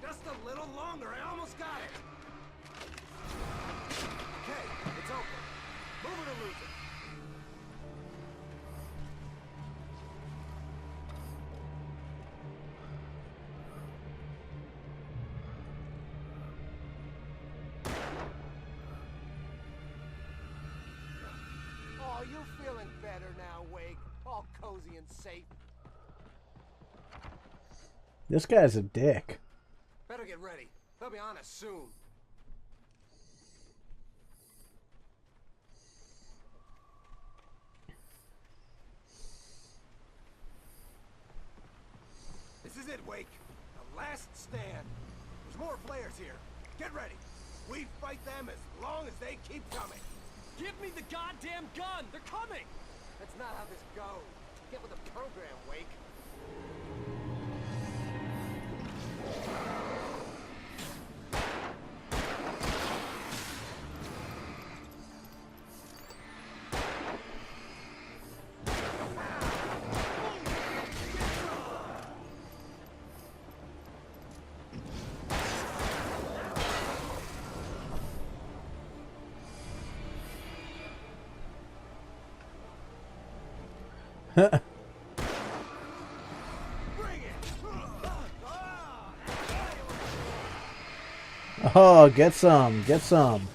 Just a little longer. I almost got it. Okay, it's open. Move it or lose it. Oh, you're feeling better now, Wake. All cozy and safe. This guy's a dick. Better get ready. They'll be on us soon. it, Wake. The last stand. There's more flares here. Get ready. We fight them as long as they keep coming. Give me the goddamn gun! They're coming! That's not how this goes. Get with the program, Wake. Oh, get some, get some.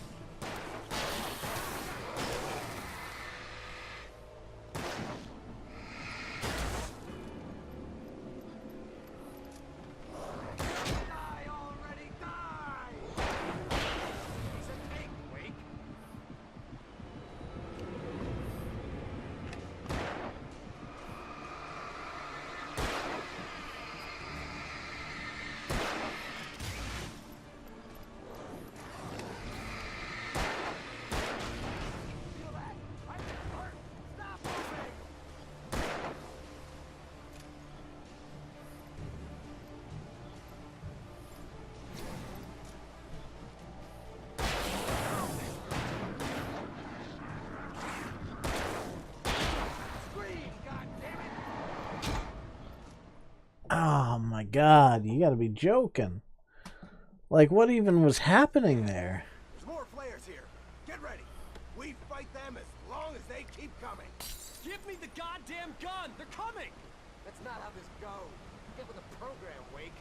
Oh my god, you gotta be joking. Like, what even was happening there? There's more flares here. Get ready. We fight them as long as they keep coming. Give me the goddamn gun! They're coming! That's not how this goes. Get with the program, Wake.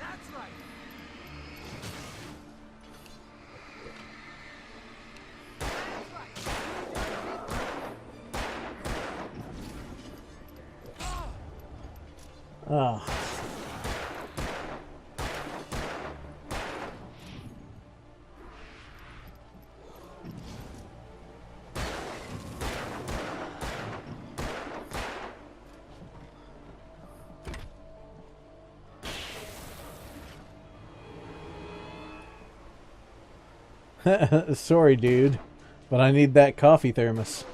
That's right. Oh. Sorry, dude, but I need that coffee thermos.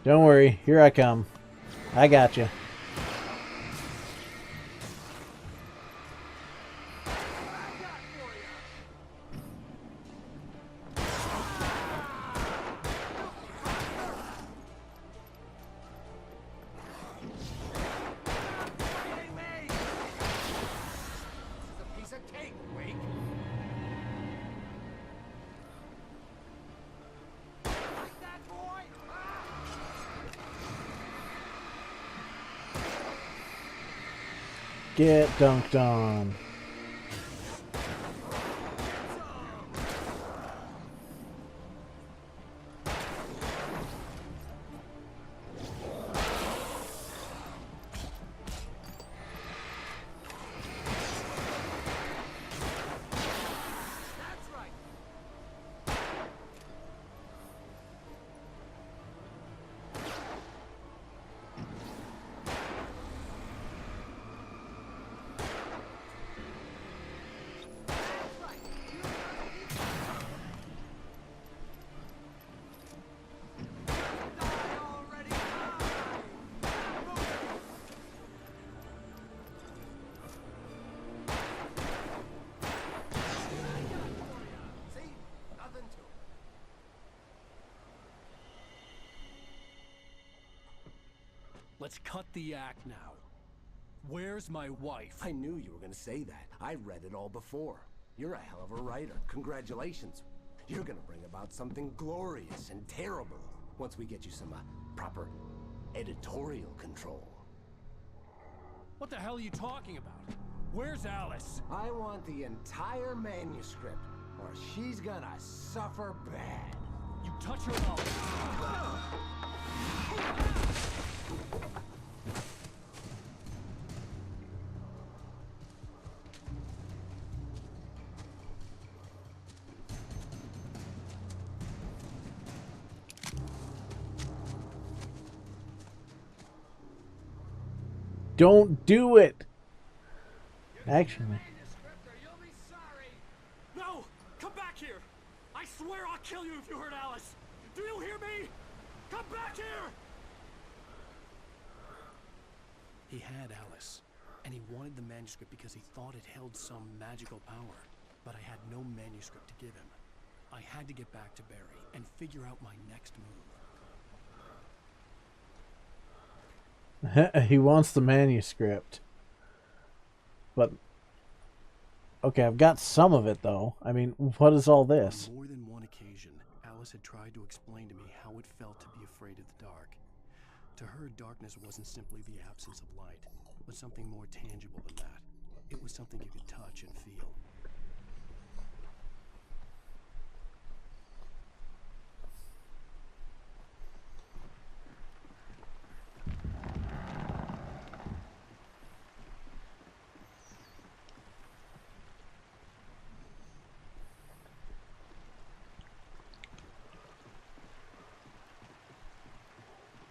Don't worry, here I come. I got you. Get dunked on. Let's cut the act now. Where's my wife? I knew you were gonna say that. I read it all before. You're a hell of a writer. Congratulations. You're gonna bring about something glorious and terrible once we get you some proper editorial control. What the hell are you talking about? Where's Alice? I want the entire manuscript, or she's gonna suffer bad. You touch her mouth. Don't do it. Actually. No! Come back here! I swear I'll kill you if you hurt Alice! Do you hear me? Come back here! He had Alice, and he wanted the manuscript because he thought it held some magical power. But I had no manuscript to give him. I had to get back to Barry and figure out my next move. He wants the manuscript. But okay, I've got some of it though. I mean, what is all this? On more than one occasion, Alice had tried to explain to me how it felt to be afraid of the dark. To her, darkness wasn't simply the absence of light, but something more tangible than that. It was something you could touch and feel.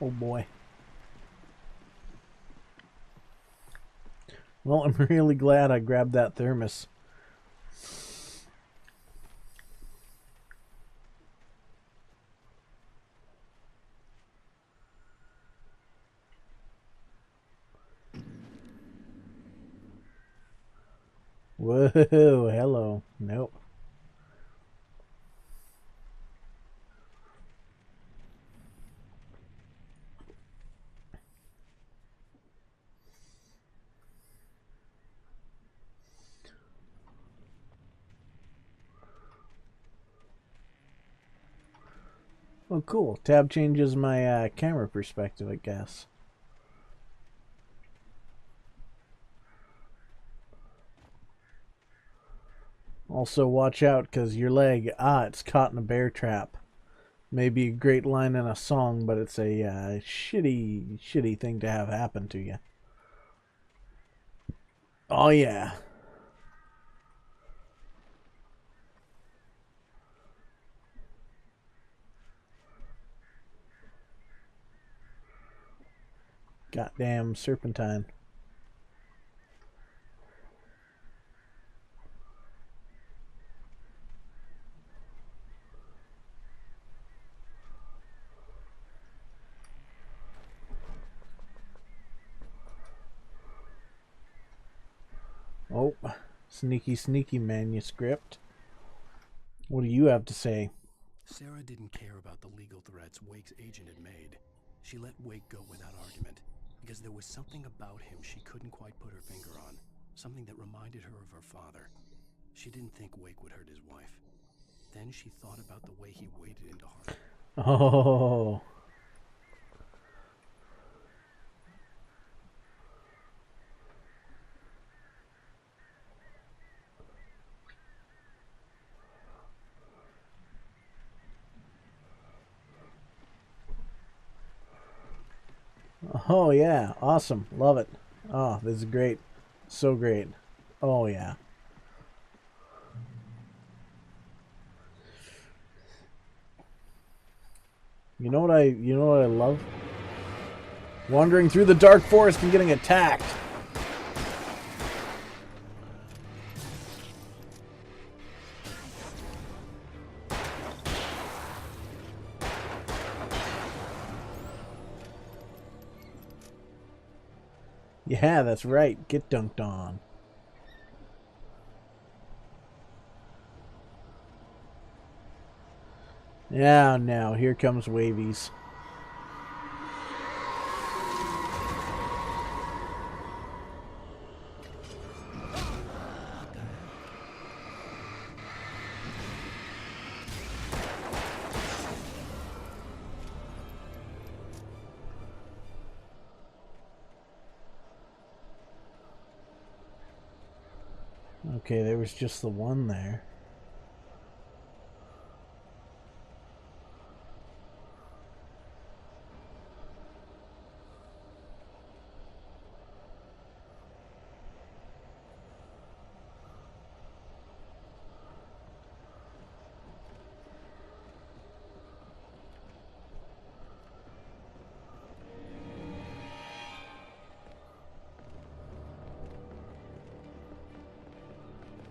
Oh boy. Well, I'm really glad I grabbed that thermos. Whoa, hello. Nope. Oh, cool. Tab changes my camera perspective, I guess. Also, watch out, because your leg, it's caught in a bear trap. Maybe a great line in a song, but it's a shitty thing to have happen to you. Oh, yeah. Goddamn serpentine. Oh, sneaky manuscript. What do you have to say? Sarah didn't care about the legal threats Wake's agent had made. She let Wake go without argument, because there was something about him she couldn't quite put her finger on. Something that reminded her of her father. She didn't think Wake would hurt his wife. Then she thought about the way he waded into her. Oh. Oh, yeah. Awesome. Love it. Oh, this is great. So great. Oh, yeah. You know what I love? Wandering through the dark forest and getting attacked. Yeah, that's right. Get dunked on. Yeah, now here comes Wavies. Okay, there was just the one there.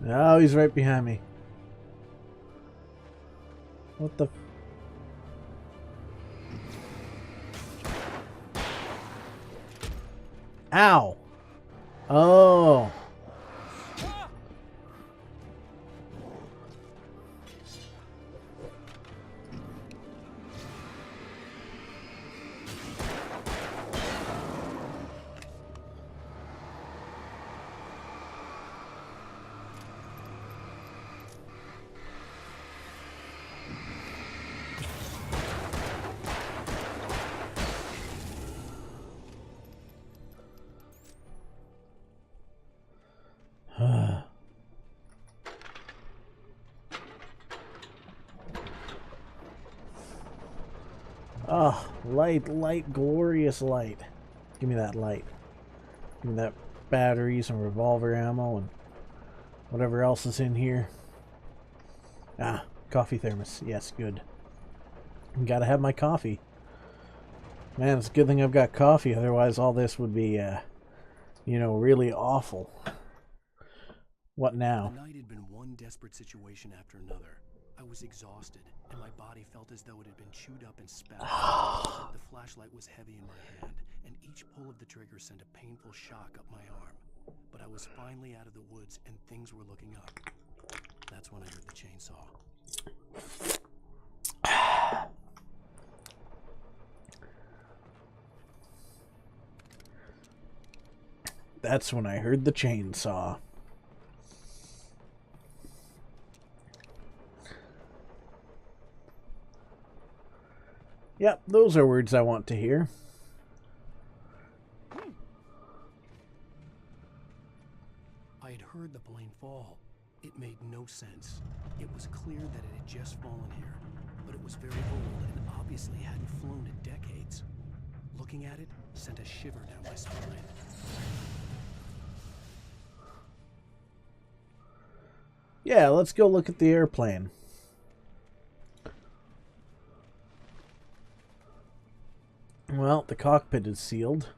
Oh, he's right behind me. What the... Ow! Oh! Oh, light, light, glorious light. Give me that light. Give me that batteries and revolver ammo and whatever else is in here. Ah, coffee thermos. Yes, good. Gotta have my coffee. Man, it's a good thing I've got coffee, otherwise all this would be, you know, really awful. What now? The night had been one desperate situation after another. I was exhausted, and my body felt as though it had been chewed up and spat out. The flashlight was heavy in my hand, and each pull of the trigger sent a painful shock up my arm. But I was finally out of the woods, and things were looking up. That's when I heard the chainsaw. That's when I heard the chainsaw. Yep, those are words I want to hear. I had heard the plane fall. It made no sense. It was clear that it had just fallen here, but it was very old and obviously hadn't flown in decades. Looking at it sent a shiver down my spine. Yeah, let's go look at the airplane. Well, the cockpit is sealed.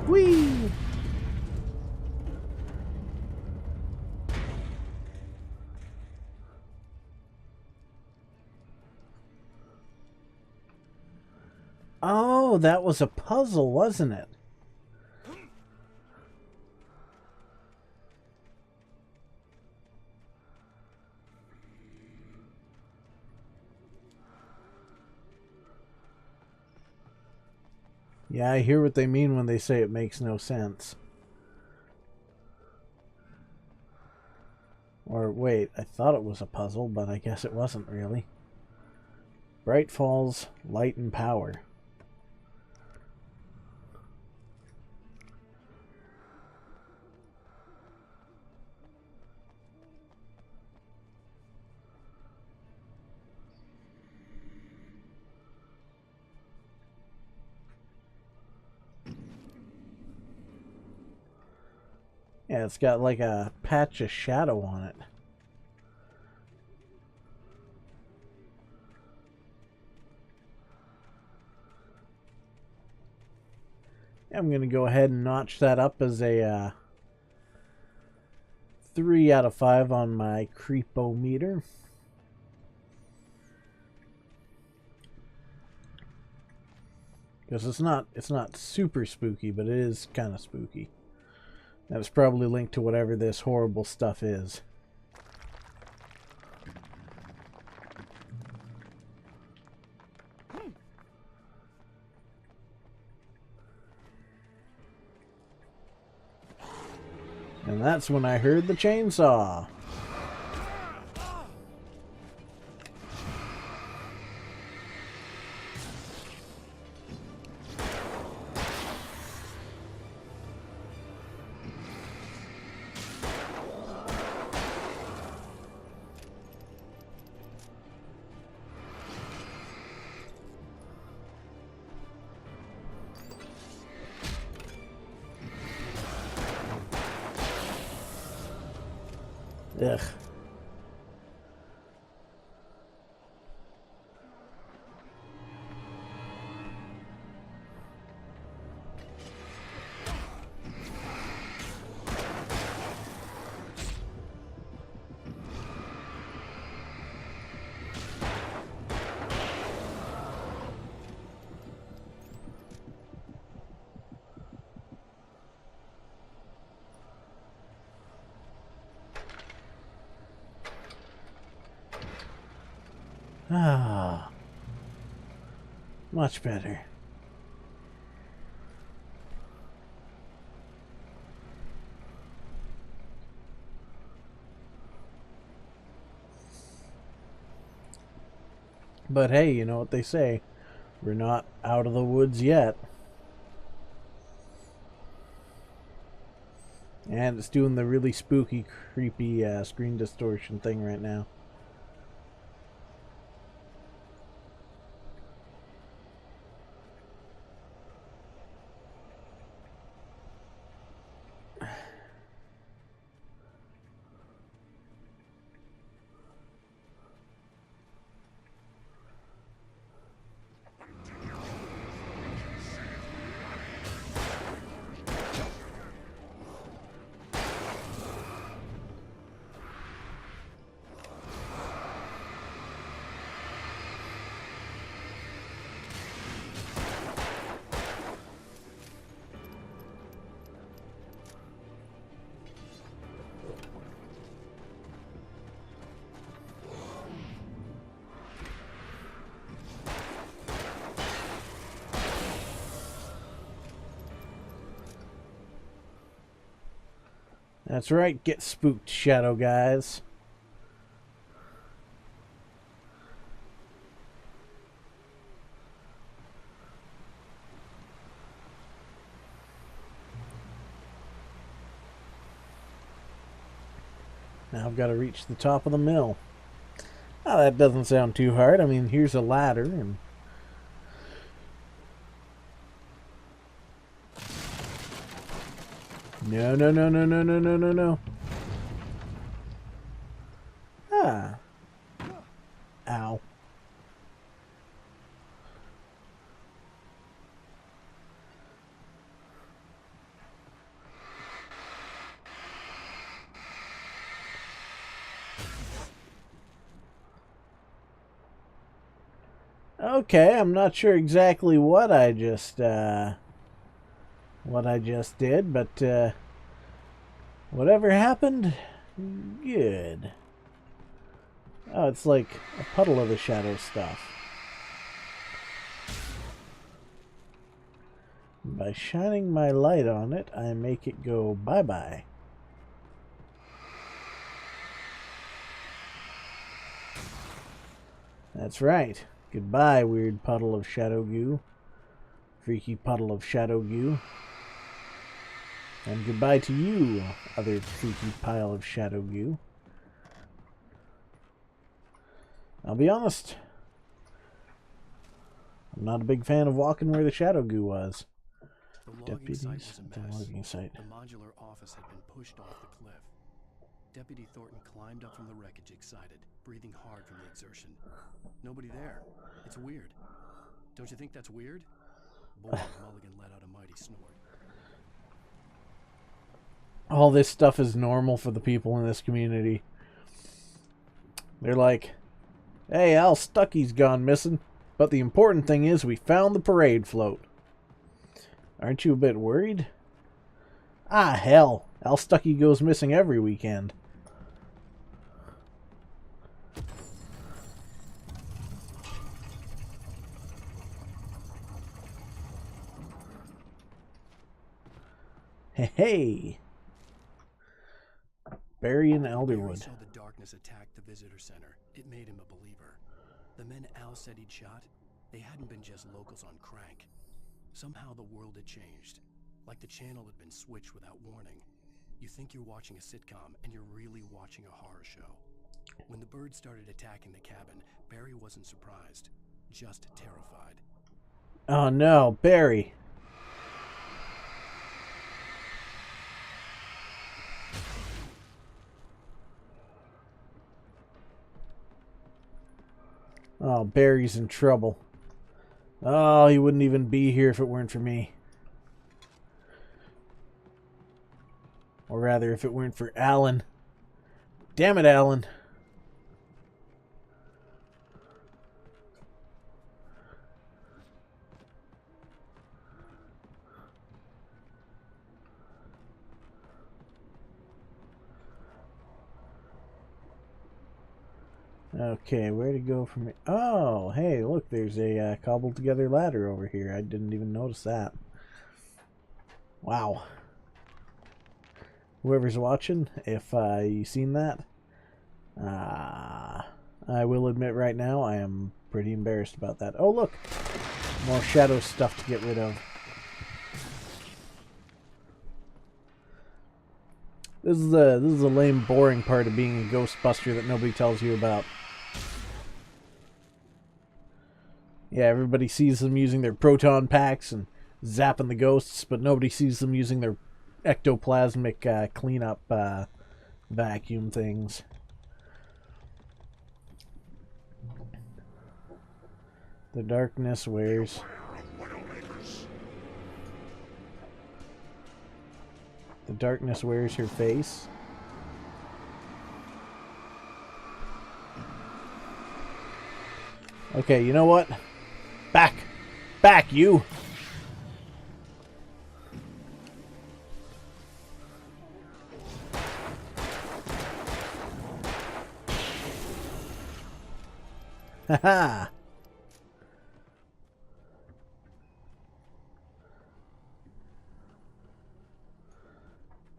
Whee! Oh, that was a puzzle, wasn't it? Yeah, I hear what they mean when they say it makes no sense. Or wait, I thought it was a puzzle, but I guess it wasn't really. Bright Falls, Light and Power. Yeah, it's got like a patch of shadow on it. I'm going to go ahead and notch that up as a 3 out of 5 on my creepometer. Because it's not super spooky, but it is kind of spooky. That's probably linked to whatever this horrible stuff is. And that's when I heard the chainsaw. Ugh. Ah, much better. But hey, you know what they say, we're not out of the woods yet. And it's doing the really spooky, creepy screen distortion thing right now. That's right, get spooked, shadow guys. Now I've got to reach the top of the mill. Oh, that doesn't sound too hard. I mean, here's a ladder and... No, no, no, no, no, no, no, no, no. Ah. Ow. Okay, I'm not sure exactly what I just did, but whatever happened, good. Oh, it's like a puddle of the shadow stuff. By shining my light on it, I make it go bye-bye. That's right. Goodbye, weird puddle of shadow goo. Freaky puddle of shadow goo. And goodbye to you, other freaky pile of shadow goo. I'll be honest. I'm not a big fan of walking where the shadow goo was. The logging site was a The mess. logging site. The modular office had been pushed off the cliff. Deputy Thornton climbed up from the wreckage excited, breathing hard from the exertion. Nobody there. It's weird. Don't you think that's weird? Boy, Mulligan let out a mighty snort. All this stuff is normal for the people in this community. They're like, hey, Al Stucky's gone missing, but the important thing is we found the parade float. Aren't you a bit worried? Ah, hell. Al Stucky goes missing every weekend. Hey, hey. Barry and Elderwood. Barry saw the darkness attack the visitor center. It made him a believer. The men Al said he'd shot, they hadn't been just locals on crank. Somehow the world had changed. Like the channel had been switched without warning. You think you're watching a sitcom, and you're really watching a horror show. When the birds started attacking the cabin, Barry wasn't surprised, just terrified. Oh no, Barry. Oh, Barry's in trouble. Oh, he wouldn't even be here if it weren't for me. Or rather, if it weren't for Alan. Damn it, Alan. Okay, where to go from here? Oh, hey, look, there's a cobbled together ladder over here. I didn't even notice that. Wow. Whoever's watching, if you seen that, I will admit right now I am pretty embarrassed about that. Oh, look! More shadow stuff to get rid of. This is a lame, boring part of being a Ghostbuster that nobody tells you about. Yeah, everybody sees them using their proton packs and zapping the ghosts, but nobody sees them using their ectoplasmic cleanup vacuum things. The darkness wears... The darkness wears her face. Okay, you know what? Back! Back, you! Haha!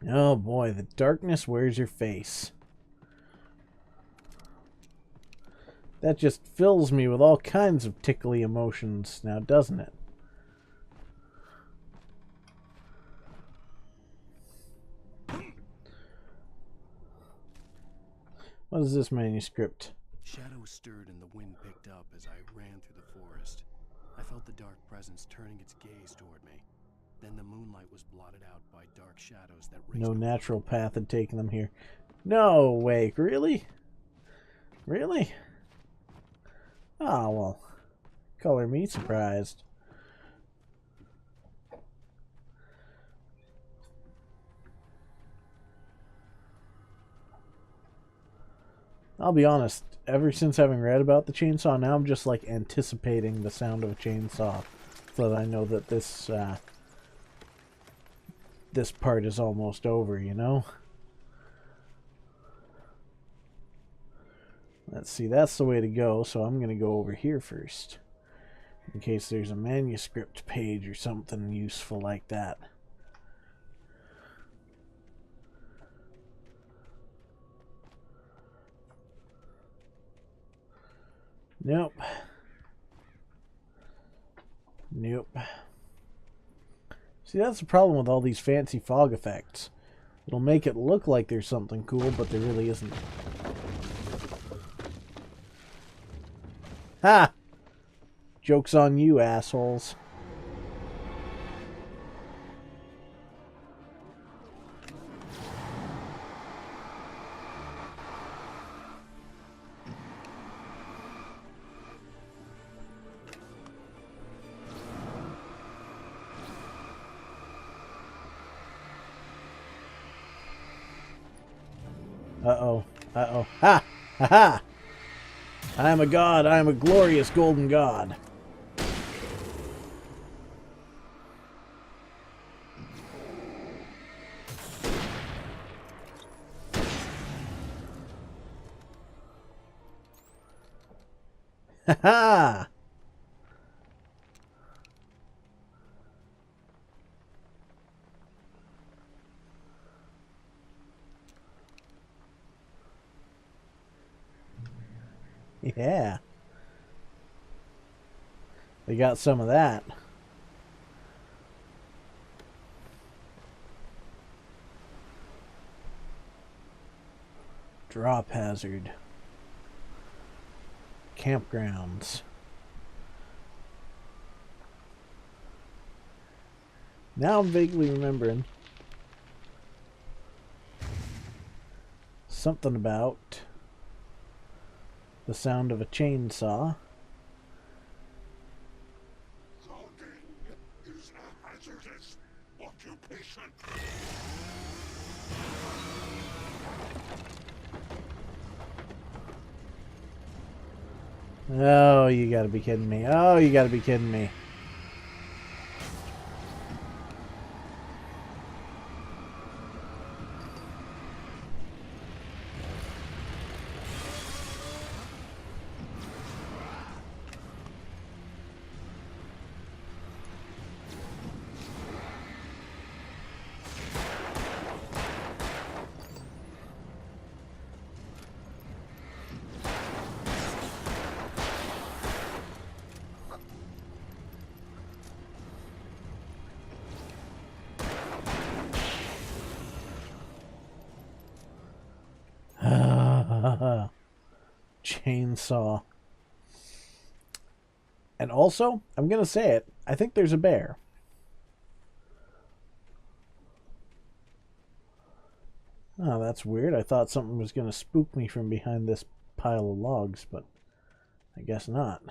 Oh boy, the darkness wears your face. That just fills me with all kinds of tickly emotions now, doesn't it? What is this manuscript? Shadows stirred and the wind picked up as I ran through the forest. I felt the dark presence turning its gaze toward me. Then the moonlight was blotted out by dark shadows that raced No over natural path had taken them here. No, Wake, really? Really? Oh, well. Color me surprised. I'll be honest, ever since having read about the chainsaw, now I'm just like anticipating the sound of a chainsaw, so that I know that this this part is almost over, you know? Let's see, that's the way to go, so I'm going to go over here first, in case there's a manuscript page or something useful like that. Nope. Nope. See, that's the problem with all these fancy fog effects. It'll make it look like there's something cool, but there really isn't. Ha! Joke's on you, assholes. Uh-oh. Uh-oh. Ha! Ha ha! I am a god. I am a glorious golden god. Ha ha! Yeah. They got some of that. Drop hazard. Campgrounds. Now I'm vaguely remembering something about the sound of a chainsaw. answer this occupation. Oh, you gotta be kidding me. Oh, you gotta be kidding me. Chainsaw. And also, I'm gonna say it, I think there's a bear. Oh, that's weird. I thought something was gonna spook me from behind this pile of logs, but I guess not.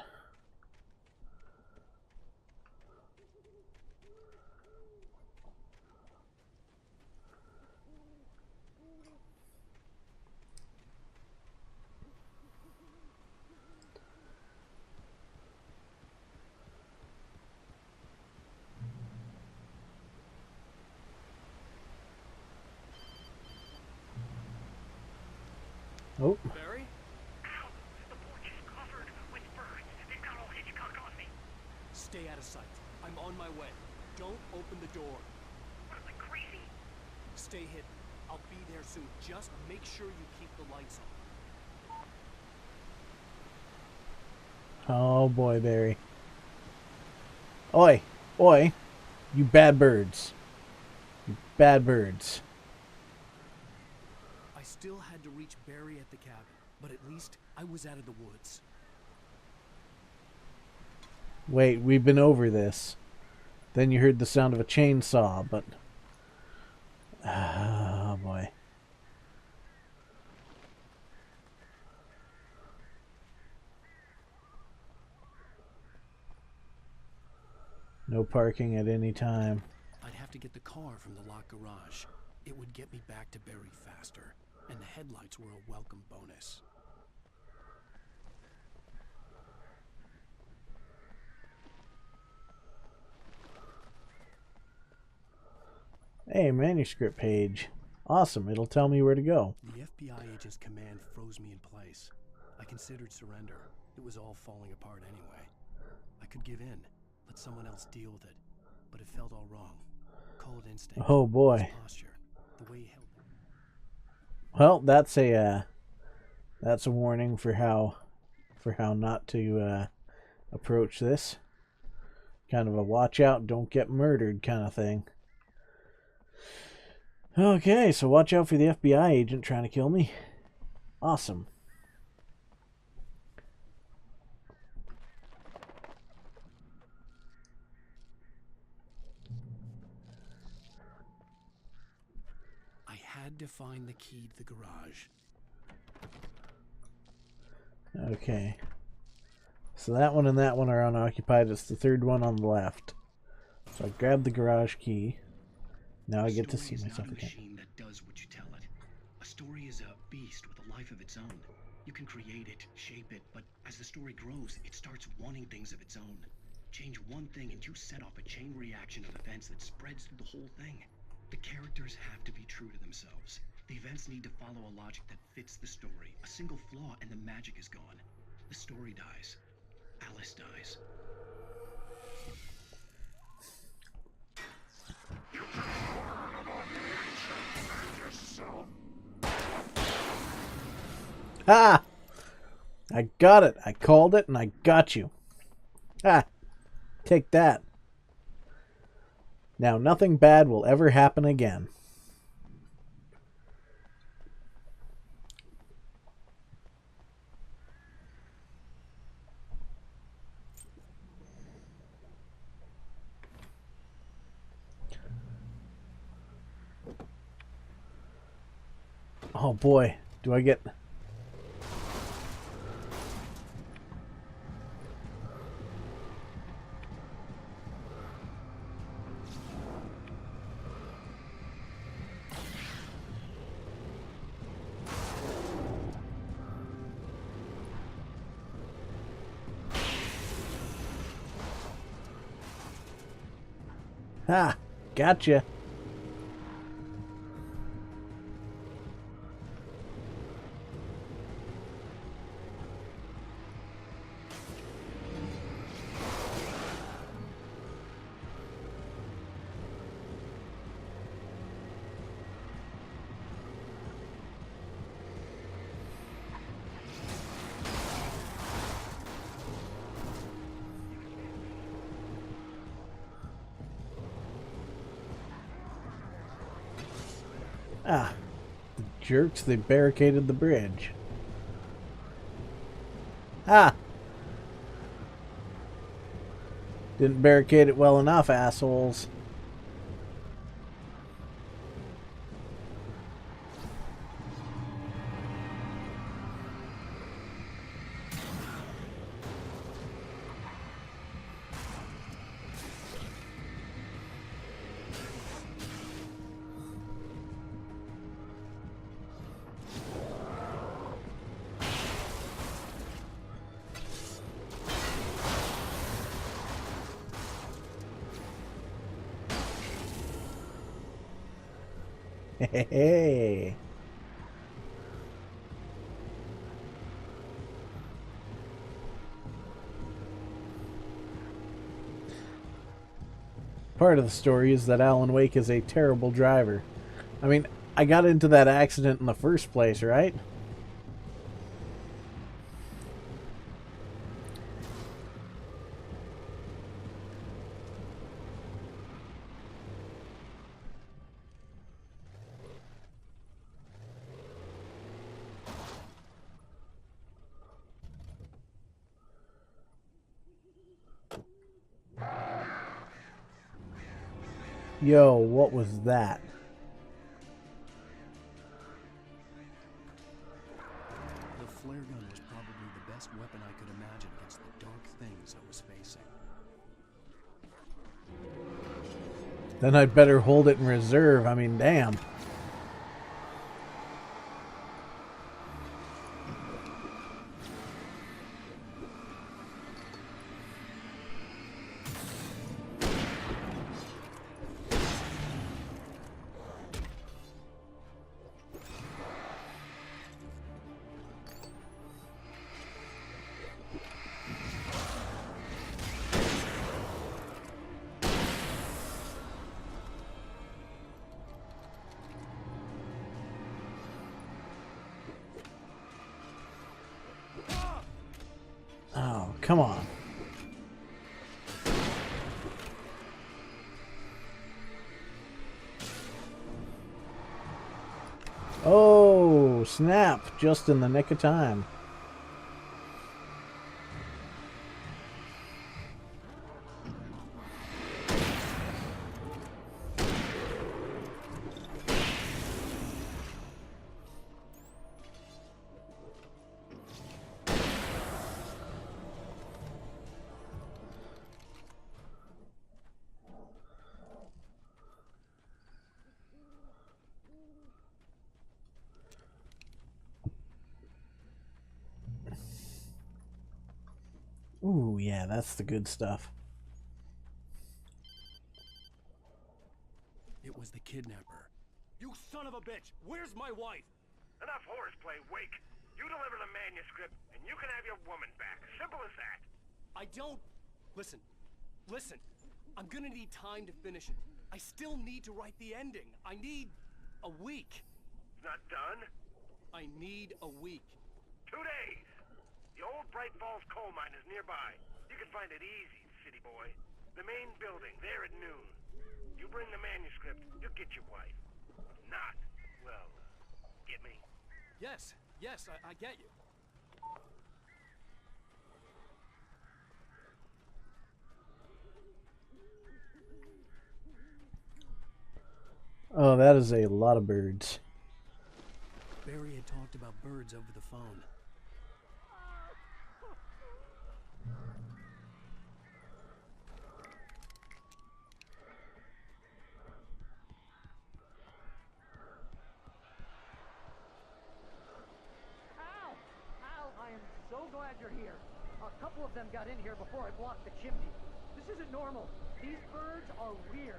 Oh. Barry? Ow! The porch is covered with birds. They've got all Hitchcock on me. Stay out of sight. I'm on my way. Don't open the door. What am I, crazy? Stay hidden. I'll be there soon. Just make sure you keep the lights on. Oh boy, Barry. Oi! Oi! You bad birds. You bad birds. I still had to reach Barry at the cabin, but at least I was out of the woods. Wait, we've been over this. Then you heard the sound of a chainsaw, but... oh boy. No parking at any time. I'd have to get the car from the locked garage. It would get me back to Barry faster, and the headlights were a welcome bonus. Hey, manuscript page. Awesome, it'll tell me where to go. The FBI agent's command froze me in place. I considered surrender. It was all falling apart anyway. I could give in, let someone else deal with it, but it felt all wrong. Call it instinct. Oh boy. His posture, the way he held it. Well, that's a warning for how not to approach this. Kind of a watch out, don't get murdered kind of thing. Okay, so watch out for the FBI agent trying to kill me. Awesome. I had to find the key to the garage. Okay. So that one and that one are unoccupied. It's the third one on the left. So I grabbed the garage key. Now I get to see myself again. A machine that does what you tell it. A story is a beast with a life of its own. You can create it, shape it, but as the story grows, it starts wanting things of its own. Change one thing and you set off a chain reaction of events that spreads through the whole thing. The characters have to be true to themselves. The events need to follow a logic that fits the story. A single flaw and the magic is gone. The story dies. Alice dies. Ah! I got it. I called it and I got you. Ah! Take that. Now nothing bad will ever happen again. Oh boy, do I get... Ha! Gotcha. Ah, the jerks, they barricaded the bridge. Ah! Didn't barricade it well enough, assholes. Hey. Part of the story is that Alan Wake is a terrible driver. I mean, I got into that accident in the first place, right? Yo, what was that? The flare gun was probably the best weapon I could imagine against the dark things I was facing. Then I'd better hold it in reserve. I mean, damn. Oh, come on. Oh, snap. Just in the nick of time. Ooh, yeah, that's the good stuff. It was the kidnapper. You son of a bitch! Where's my wife? Enough horseplay, Wake. You deliver the manuscript, and you can have your woman back. Simple as that. I don't... Listen. I'm gonna need time to finish it. I still need to write the ending. I need a week. Not done? I need a week. 2 days. The old Bright Falls coal mine is nearby. You can find it easy, city boy. The main building, there at noon. You bring the manuscript, you'll get your wife. If not, well, get me? Yes, I get you. Oh, that is a lot of birds. Barry had talked about birds over the phone. Al, I am so glad you're here. A couple of them got in here before I blocked the chimney. This isn't normal. These birds are weird.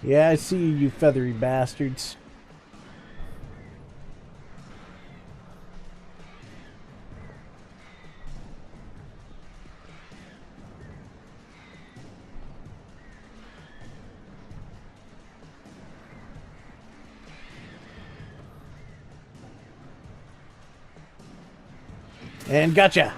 Yeah, I see you feathery bastards. And gotcha!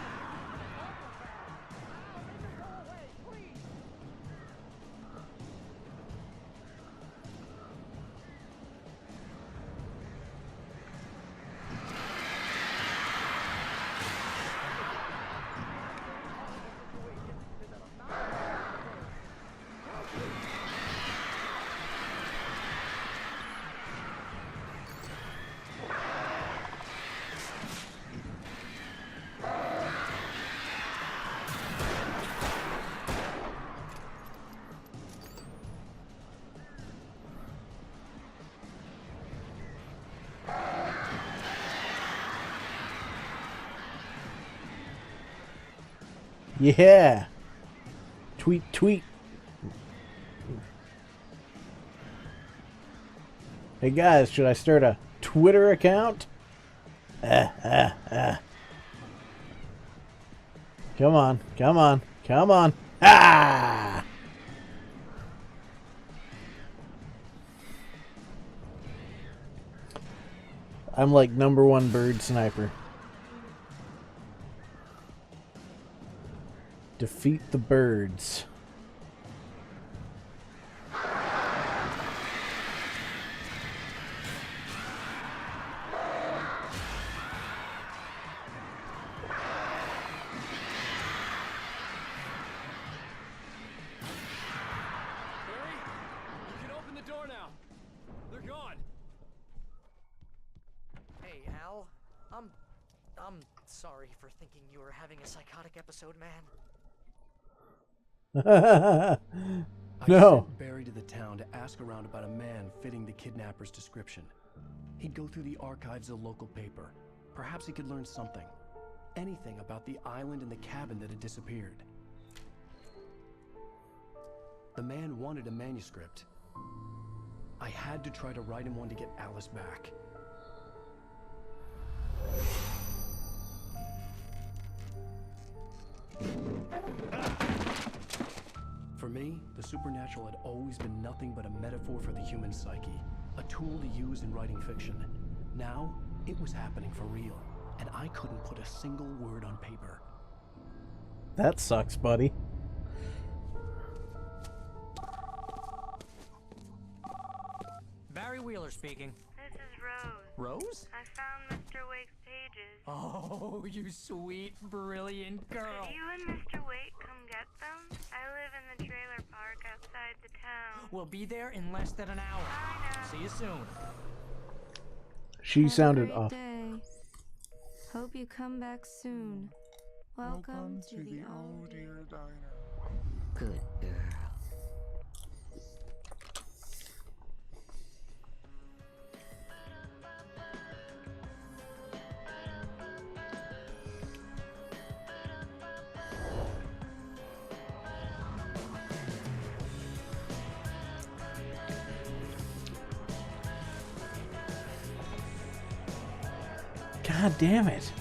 Yeah. Tweet, tweet. Hey guys, should I start a Twitter account? Come on, come on, come on. Ah! I'm like #1 bird sniper. Defeat the birds. You can open the door now. They're gone. Hey, Al. I'm sorry for thinking you were having a psychotic episode, man. I No. sent Barry to the town to ask around about a man fitting the kidnapper's description. He'd go through the archives of the local paper. Perhaps he could learn something. Anything about the island and the cabin that had disappeared. The man wanted a manuscript. I had to try to write him one to get Alice back. For me, the supernatural had always been nothing but a metaphor for the human psyche, a tool to use in writing fiction. Now, it was happening for real, and I couldn't put a single word on paper. That sucks, buddy. Barry Wheeler speaking. This is Rose. Rose? I found Mr. Wake's pages. Oh, you sweet, brilliant girl. Could you and Mr. Wake come get them? I live in the trailer park outside the town. We'll be there in less than an hour. See you soon. She sounded Have a off. great day. Hope you come back soon. Welcome to the old dear diner. Good girl. God damn it.